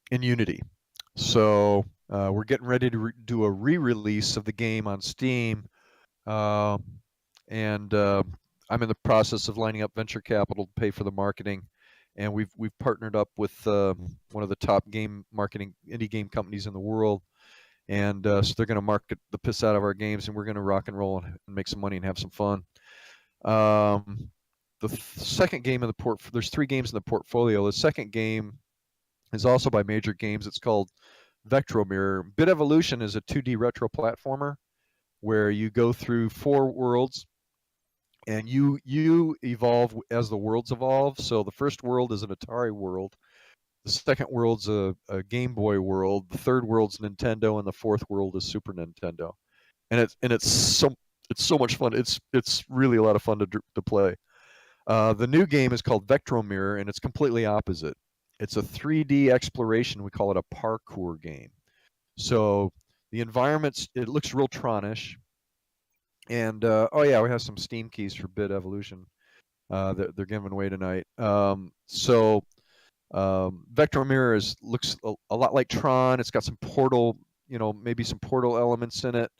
in Unity. So we're getting ready to do a re-release of the game on Steam, uh, and I'm in the process of lining up venture capital to pay for the marketing, and we've partnered up with one of the top game marketing indie game companies in the world, and so they're going to market the piss out of our games, and we're going to rock and roll and make some money and have some fun. The second game in the there's 3 games in the portfolio. The second game is also by Major Games. It's called Vectromirror. Bit Evolution is a 2D retro platformer where you go through 4 worlds, and you evolve as the worlds evolve. So the first world is an Atari world The second world's a Game Boy world. The third world's Nintendo, and the fourth world is Super Nintendo. And it's so much fun. It's really a lot of fun to play. The new game is called Vectromirror, and it's completely opposite. It's a 3D exploration. We call it a parkour game. So the environments, it looks real Tronish. And oh yeah, we have some Steam keys for Bit Evolution that they're giving away tonight. Vector Mirror looks a lot like Tron. It's got some Portal, maybe some Portal elements in it,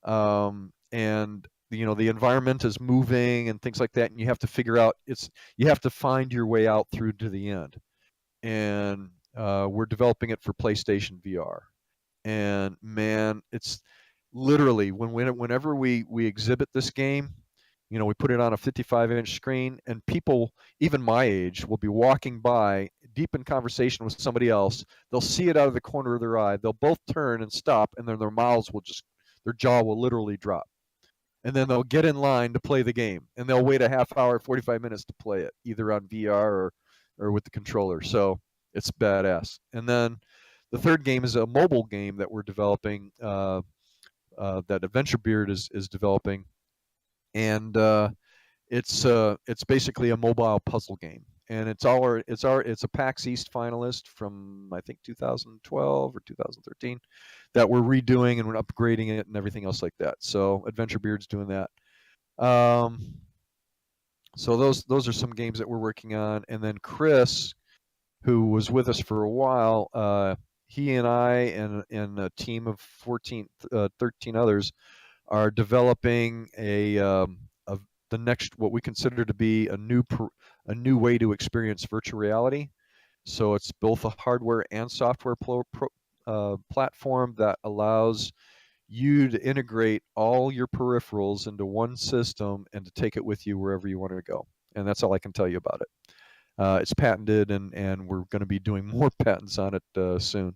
and the environment is moving and things like that, and you have to figure out you have to find your way out through to the end. And we're developing it for PlayStation VR. And man, it's literally whenever we exhibit this game, we put it on a 55-inch screen, and people, even my age, will be walking by, deep in conversation with somebody else. They'll see it out of the corner of their eye. They'll both turn and stop, and then their jaw will literally drop. And then they'll get in line to play the game, and they'll wait a half hour, 45 minutes to play it, either on VR or with the controller. So it's badass. And then the third game is a mobile game that we're developing, that Adventure Beard is developing, and it's basically a mobile puzzle game, and it's a PAX East finalist from I think 2012 or 2013 that we're redoing, and we're upgrading it and everything else like that. So Adventure Beard's doing that. So those are some games that we're working on, and then Chris, who was with us for a while, he and I and a team of 13 others are developing the next, what we consider to be a new way to experience virtual reality. So it's both a hardware and software platform that allows you to integrate all your peripherals into one system and to take it with you wherever you want to go. And that's all I can tell you about it. It's patented, and we're going to be doing more patents on it soon.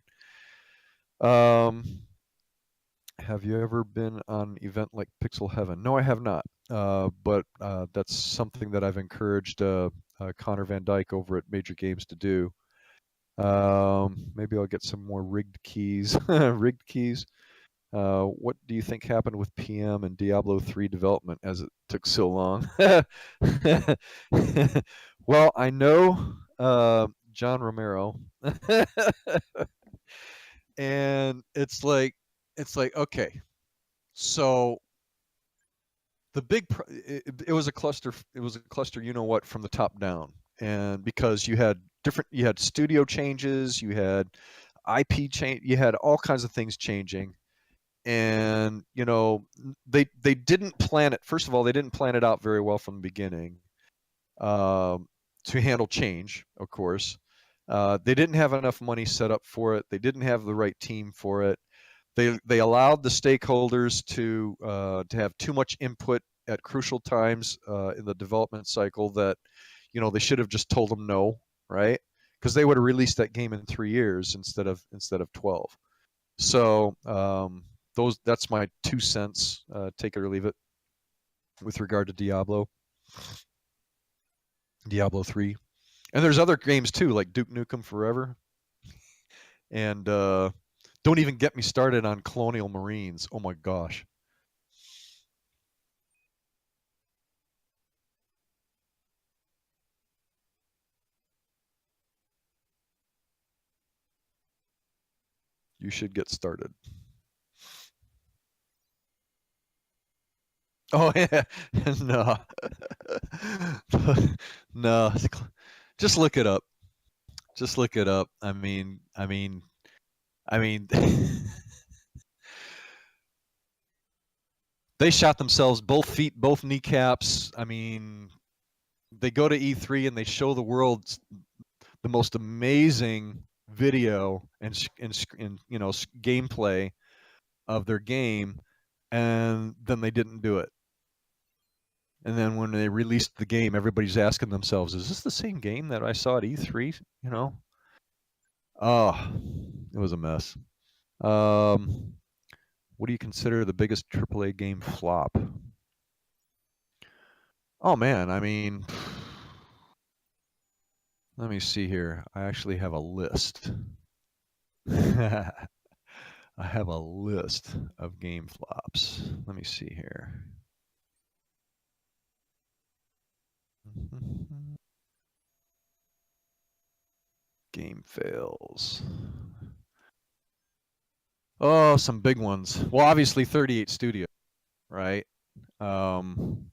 Have you ever been on an event like Pixel Heaven? No, I have not. But that's something that I've encouraged Connor Van Dyke over at Major Games to do. Maybe I'll get some more rigged keys. Rigged keys. What do you think happened with PM and Diablo 3 development as it took so long? Well, I know John Romero, and it's like okay, so it was a cluster. It was a cluster, from the top down, and because you had studio changes, you had IP change, you had all kinds of things changing, and they didn't plan it. First of all, they didn't plan it out very well from the beginning to handle change. Of course, they didn't have enough money set up for it. They didn't have the right team for it. They allowed the stakeholders to have too much input at crucial times in the development cycle that they should have just told them no, right? Because they would have released that game in 3 years instead of 12. So that's my 2 cents. Take it or leave it with regard to Diablo 3. And there's other games too, like Duke Nukem Forever, and don't even get me started on Colonial Marines. Oh my gosh. You should get started. Oh yeah, no, no. Just look it up. Just look it up. I mean. They shot themselves both feet, both kneecaps. I mean, they go to E3 and they show the world the most amazing video and gameplay of their game, and then they didn't do it. And then when they released the game, everybody's asking themselves, "Is this the same game that I saw at E3?" Oh, it was a mess. What do you consider the biggest AAA game flop? Oh man, I mean, Let me see here. I actually have a list. I have a list of game flops. Let me see here. Game fails. Oh, some big ones. Well, obviously 38 Studio, right? Um,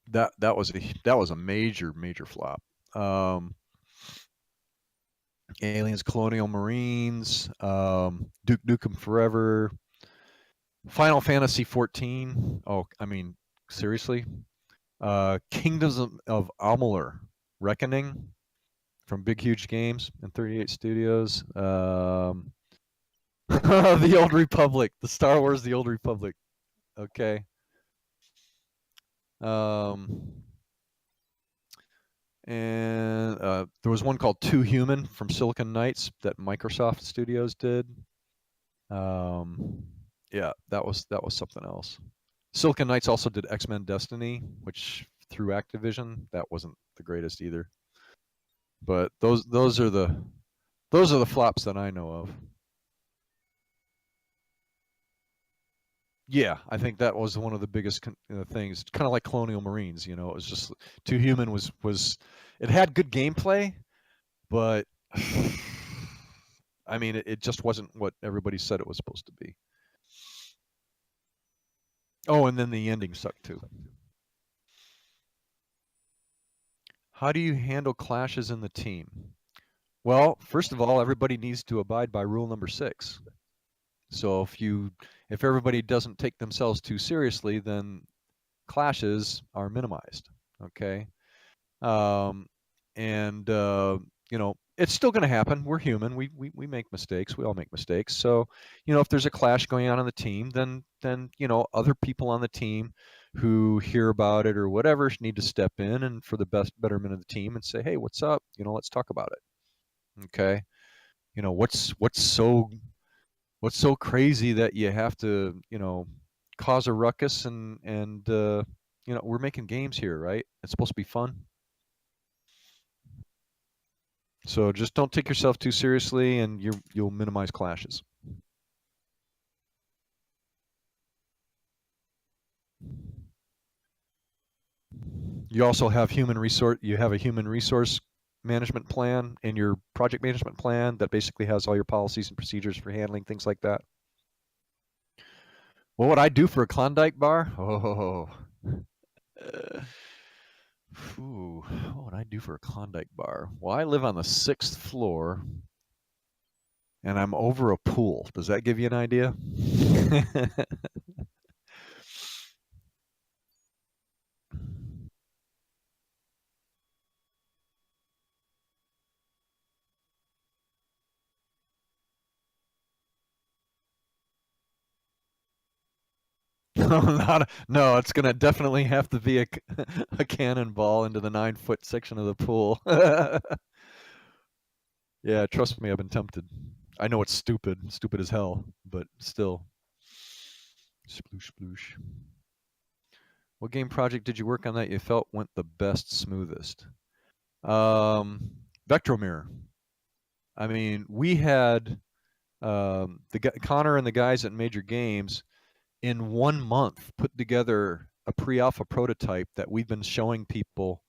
that was a major flop. Um, Aliens, Colonial Marines, Duke Nukem Forever, Final Fantasy 14. Oh, I mean, seriously? Kingdoms of Amalur, Reckoning from Big Huge Games and 38 Studios. The Old Republic, the Star Wars, the Old Republic. Okay. Um, and there was one called Too Human from Silicon Knights that Microsoft Studios did. Um, yeah, that was something else. Silicon Knights also did X-Men Destiny, which through Activision, that wasn't the greatest either. But those are the flops that I know of. Yeah, I think that was one of the biggest things. Kind of like Colonial Marines, you know, it was just Too Human was it had good gameplay, but I mean, it just wasn't what everybody said it was supposed to be. Oh, and then the ending sucked too. How do you handle clashes in the team? Well, first of all, everybody needs to abide by rule number 6. So if everybody doesn't take themselves too seriously, then clashes are minimized. Okay. Um, and you know, it's still going to happen. We're human. We make mistakes. We all make mistakes. So, you know, if there's a clash going on the team, then you know, other people on the team who hear about it or whatever need to step in and for the best betterment of the team and say, hey, what's up? You know, let's talk about it. Okay. You know, what's so crazy that you have to, you know, cause a ruckus and you know, we're making games here, right? It's supposed to be fun. So just don't take yourself too seriously, and you'll minimize clashes. You also have human resource. You have a human resource management plan in your project management plan that basically has all your policies and procedures for handling things like that. What would I do for a Klondike bar? Oh, uh, what would I do for a Klondike bar? Well, I live on the 6th floor, and I'm over a pool. Does that give you an idea? No, it's gonna definitely have to be a cannonball into the 9-foot section of the pool. Yeah, trust me, I've been tempted. I know it's stupid as hell, but still. Sploosh, sploosh. What game project did you work on that you felt went the best, smoothest? Um, Vectromirror. I mean, we had Connor and the guys at Major Games in 1 month put together a pre-alpha prototype that we've been showing people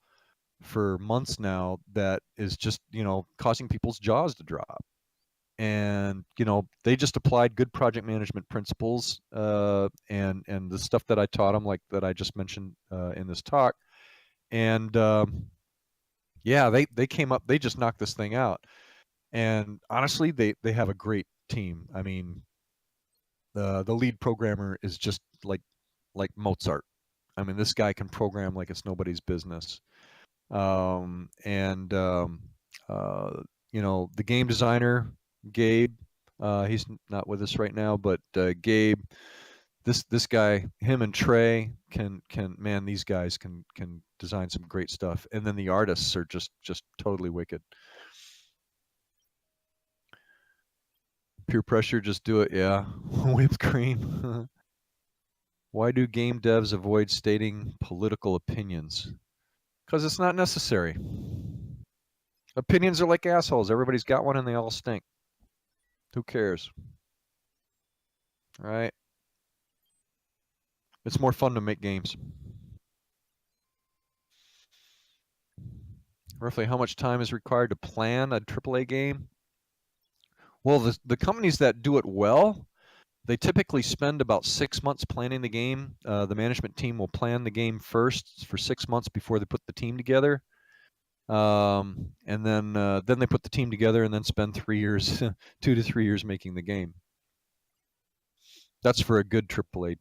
for months now that is just, you know, causing people's jaws to drop. And, you know, they just applied good project management principles and the stuff that I taught them, like that I just mentioned in this talk. And yeah, they came up, they just knocked this thing out. And honestly, they have a great team. I mean, the lead programmer is just like Mozart. I mean, this guy can program like it's nobody's business. And you know, the game designer Gabe, he's not with us right now, but Gabe, this guy, him and Trey can man, these guys can design some great stuff. And then the artists are just totally wicked. Peer pressure, just do it. Yeah, whipped cream. Why do game devs avoid stating political opinions? Because it's not necessary. Opinions are like assholes. Everybody's got one and they all stink. Who cares? All right? It's more fun to make games. Roughly how much time is required to plan a AAA game? Well, the companies that do it well, they typically spend about 6 months planning the game. The management team will plan the game first for 6 months before they put the team together. And then they put the team together and then spend 3 years, 2 to 3 years making the game. That's for a good AAA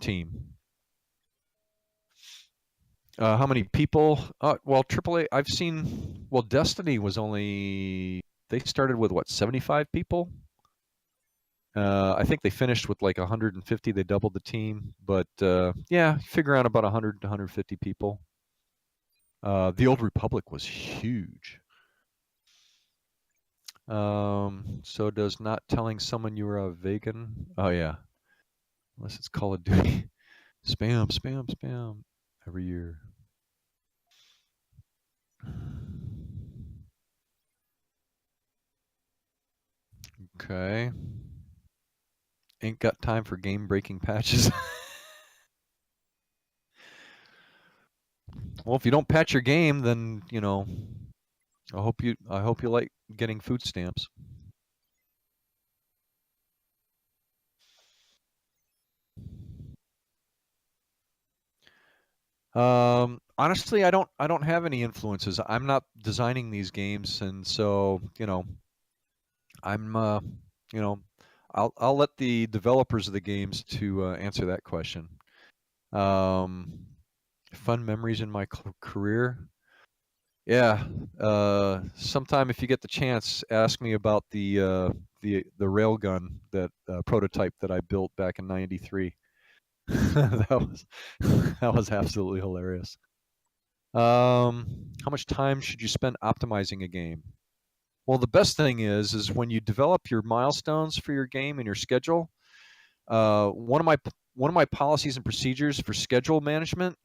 team. How many people? Well, AAA, I've seen. Well, Destiny was only. They started with what, 75 people? I think they finished with like 150. They doubled the team, but yeah, figure out about 100 to 150 people. The Old Republic was huge. So does not telling someone you are a vegan? Oh yeah, unless it's Call of Duty. Spam, spam, spam every year. Okay. Ain't got time for game-breaking patches. Well, if you don't patch your game, then I hope you like getting food stamps. Honestly, I don't have any influences. I'm not designing these games, and so I'm you know I'll let the developers of the games to answer that question. Um, Fun memories in my career. Yeah. Sometime if you get the chance, ask me about the railgun that prototype that I built back in '93. that was that was absolutely hilarious. How much time should you spend optimizing a game? Well, the best thing is when you develop your milestones for your game and your schedule. One of my policies and procedures for schedule management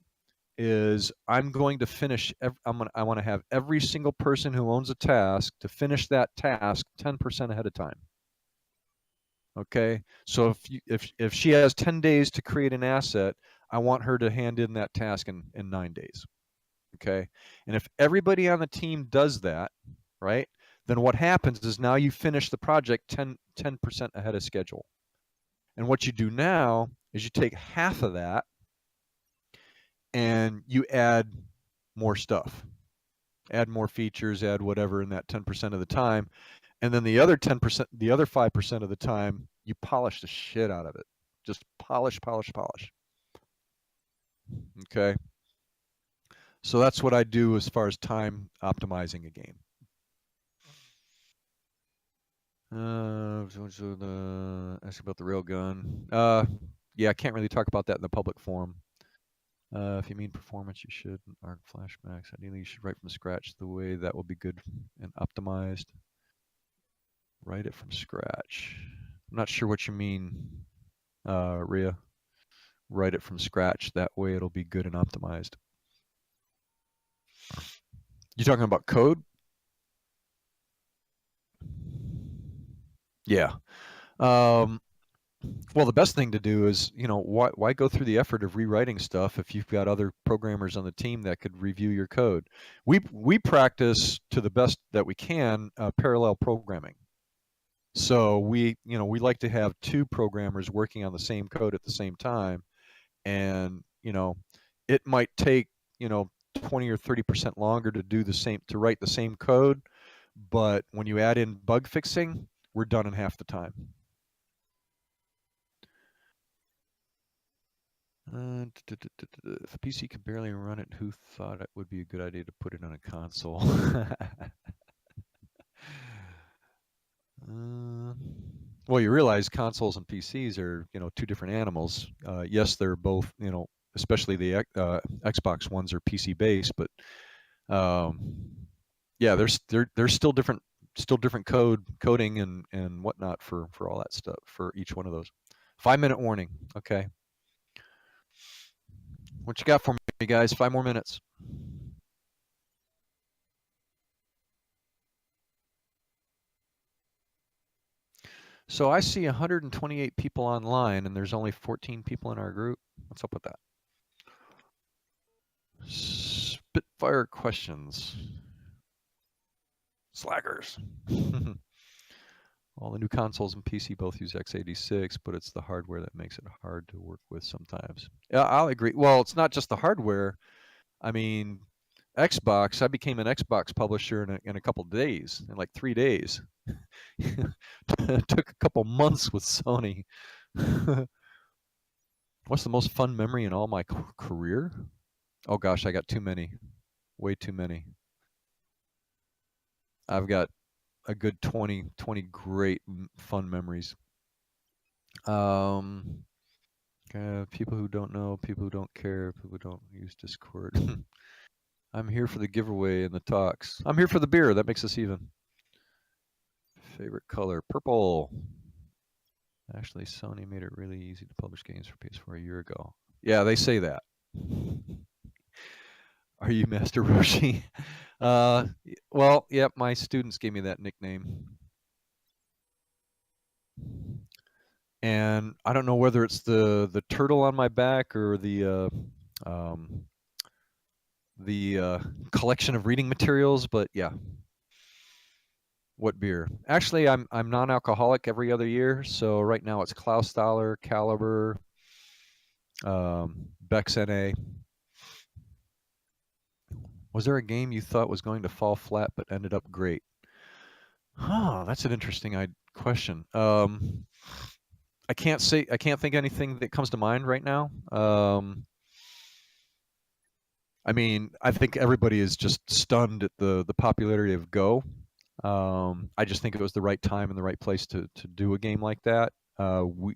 is I'm going to finish. I want to have every single person who owns a task to finish that task 10% ahead of time. Okay, so if she has 10 days to create an asset, I want her to hand in that task in 9 days. Okay, and if everybody on the team does that, right, then what happens is now you finish the project 10% ahead of schedule. And what you do now is you take half of that and you add more stuff, add more features, add whatever in that 10% of the time. And then the other 10%, the other 5% of the time, you polish the shit out of it. Just polish, polish, polish. Okay. So that's what I do as far as time optimizing a game. Ask about the railgun. Yeah, I can't really talk about that in the public forum. If you mean performance, you should. Arc flashbacks. Ideally, you should write from scratch the way that will be good and optimized. Write it from scratch. I'm not sure what you mean, Rhea. Write it from scratch. That way it'll be good and optimized. You talking about code? Yeah. Um, well, the best thing to do is, why go through the effort of rewriting stuff if you've got other programmers on the team that could review your code? We practice to the best that we can parallel programming. So we like to have two programmers working on the same code at the same time, and it might take 20 or 30% longer to write the same code, but when you add in bug fixing, we're done in half the time. If a PC can barely run it, who thought it would be a good idea to put it on a console? Well, you realize consoles and PCs are, two different animals. Yes, they're both, especially the Xbox ones are PC based, but yeah, there's still different coding and whatnot for all that stuff for each one of those. 5-minute warning. Okay. What you got for me, guys? 5 more minutes. So I see 128 people online, and there's only 14 people in our group. What's up with that? Spitfire questions. Slackers. All the new consoles and PC both use x86, but it's the hardware that makes it hard to work with sometimes. Yeah, I'll agree. Well, it's not just the hardware. I mean, Xbox, I became an Xbox publisher in a couple days, in like 3 days. It took a couple months with Sony. What's the most fun memory in all my career? Oh gosh, I got too many. Way too many. I've got a good 20 great fun memories. Um, people who don't know, people who don't care, people who don't use Discord. I'm here for the giveaway and the talks. I'm here for the beer. That makes us even. Favorite color, purple. Actually, Sony made it really easy to publish games for PS4 a year ago. Yeah, they say that. Are you Master Roshi? Well, yep, my students gave me that nickname. And I don't know whether it's the turtle on my back or um, the collection of reading materials, but yeah. What beer? Actually, I'm non-alcoholic every other year, so right now it's Klausthaler, Caliber, Beck's NA. Was there a game you thought was going to fall flat but ended up great? Huh, that's an interesting question. I can't think anything that comes to mind right now. I mean, I think everybody is just stunned at the popularity of Go. I just think it was the right time and the right place to do a game like that. We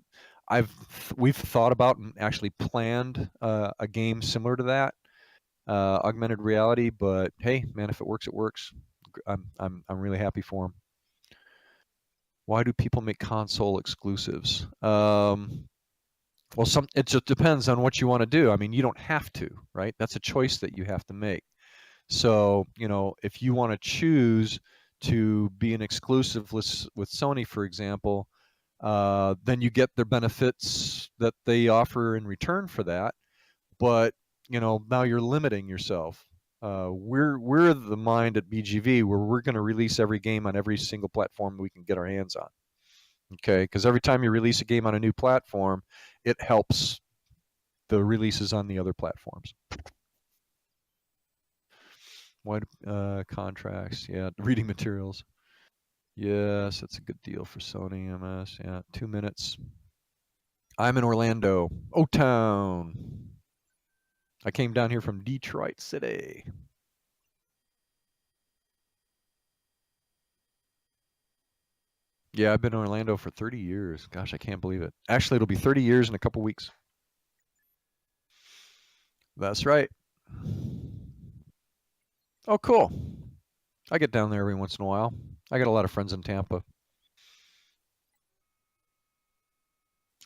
we've thought about and actually planned a game similar to that, augmented reality. But hey, man, if it works, it works. I'm really happy for them. Why do people make console exclusives? Well, it just depends on what you want to do. I mean, you don't have to, right? That's a choice that you have to make. So, if you want to choose to be an exclusive with Sony, for example, then you get their benefits that they offer in return for that. But, now you're limiting yourself. We're the mind at BGV where we're going to release every game on every single platform we can get our hands on. Okay, because every time you release a game on a new platform, it helps the releases on the other platforms. Wide contracts, yeah, reading materials. Yes, that's a good deal for Sony MS. Yeah, 2 minutes. I'm in Orlando, O-Town. I came down here from Detroit City. Yeah, I've been in Orlando for 30 years. Gosh, I can't believe it. Actually, it'll be 30 years in a couple weeks. That's right. Oh, cool. I get down there every once in a while. I got a lot of friends in Tampa.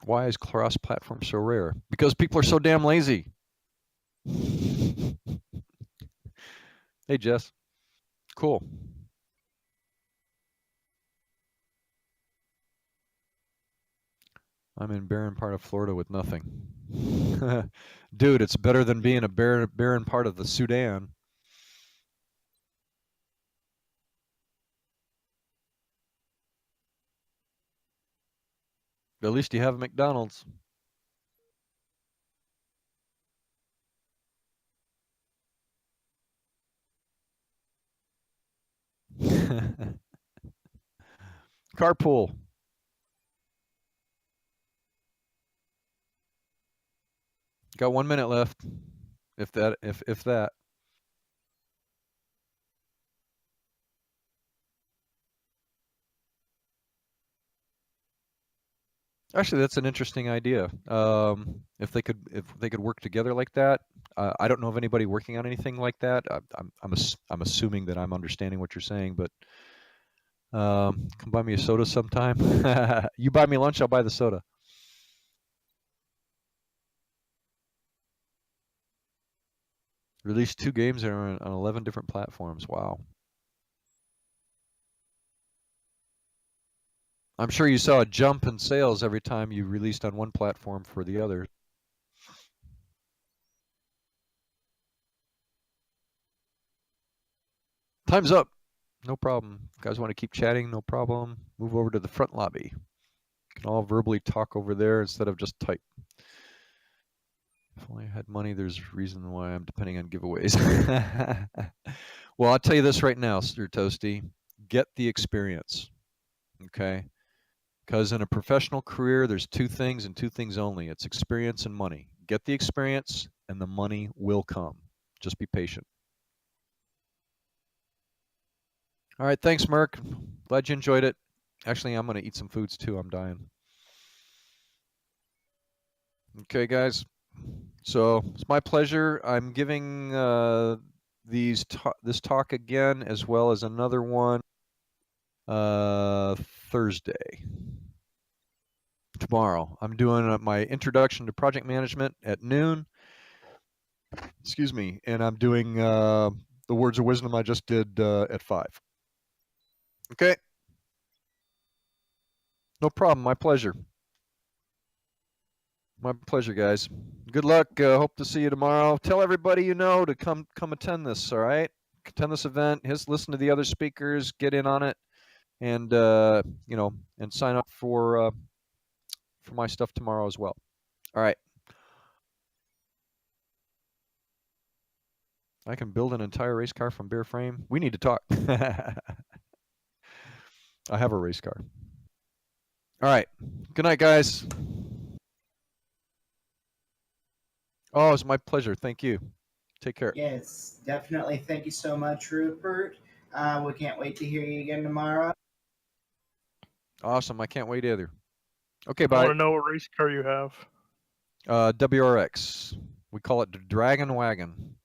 Why is cross-platform so rare? Because people are so damn lazy. Hey, Jess. Cool. I'm in barren part of Florida with nothing. Dude, it's better than being a barren part of the Sudan. At least you have McDonald's. Carpool. Got 1 minute left. If that. Actually, that's an interesting idea. If they could work together like that, I don't know of anybody working on anything like that. I'm assuming that I'm understanding what you're saying, but come buy me a soda sometime. You buy me lunch, I'll buy the soda. Released 2 games that are on 11 different platforms. Wow. I'm sure you saw a jump in sales every time you released on one platform for the other. Time's up. No problem. If you guys want to keep chatting, no problem. Move over to the front lobby. You can all verbally talk over there instead of just type. If only I had money, there's a reason why I'm depending on giveaways. Well, I'll tell you this right now, Sir Toasty. Get the experience. Okay? Because in a professional career, there's two things and two things only. It's experience and money. Get the experience and the money will come. Just be patient. All right, thanks, Merc. Glad you enjoyed it. Actually, I'm going to eat some foods too. I'm dying. Okay, guys. So it's my pleasure. I'm giving this talk again, as well as another one Thursday. Tomorrow. I'm doing my introduction to project management at noon. Excuse me. And I'm doing the words of wisdom I just did at 5. Okay. No problem. My pleasure. My pleasure, guys. Good luck. Hope to see you tomorrow. Tell everybody you know to come attend this. All right. Attend this event. Listen to the other speakers. Get in on it, and and sign up for my stuff tomorrow as well. All right. I can build an entire race car from bare frame. We need to talk. I have a race car. All right. Good night, guys. Oh, it's my pleasure. Thank you. Take care. Yes, definitely. Thank you so much, Rupert. We can't wait to hear you again tomorrow. Awesome. I can't wait either. Okay, I bye. want to know what race car you have. WRX. We call it the Dragon Wagon.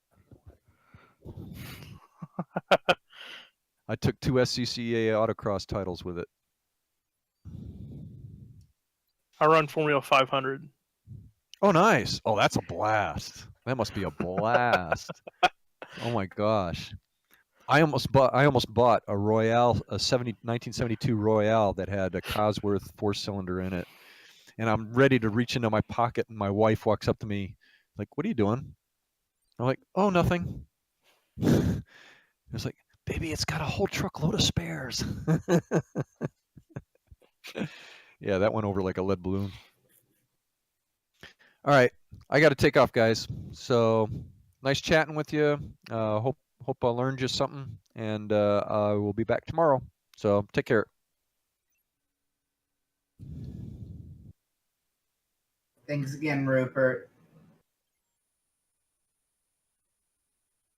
I took 2 SCCA autocross titles with it. I run Formula 500. Oh, nice. Oh, that's a blast. That must be a blast. Oh my gosh. I almost bought a Royale, a 1972 Royale that had a Cosworth 4-cylinder in it. And I'm ready to reach into my pocket, and my wife walks up to me like, "What are you doing?" I'm like, "Oh, nothing." It's like, "Baby, it's got a whole truckload of spares." Yeah, that went over like a lead balloon. All right, I got to take off, guys. So nice chatting with you. Hope I learned you something, and I will be back tomorrow. So take care. Thanks again, Rupert.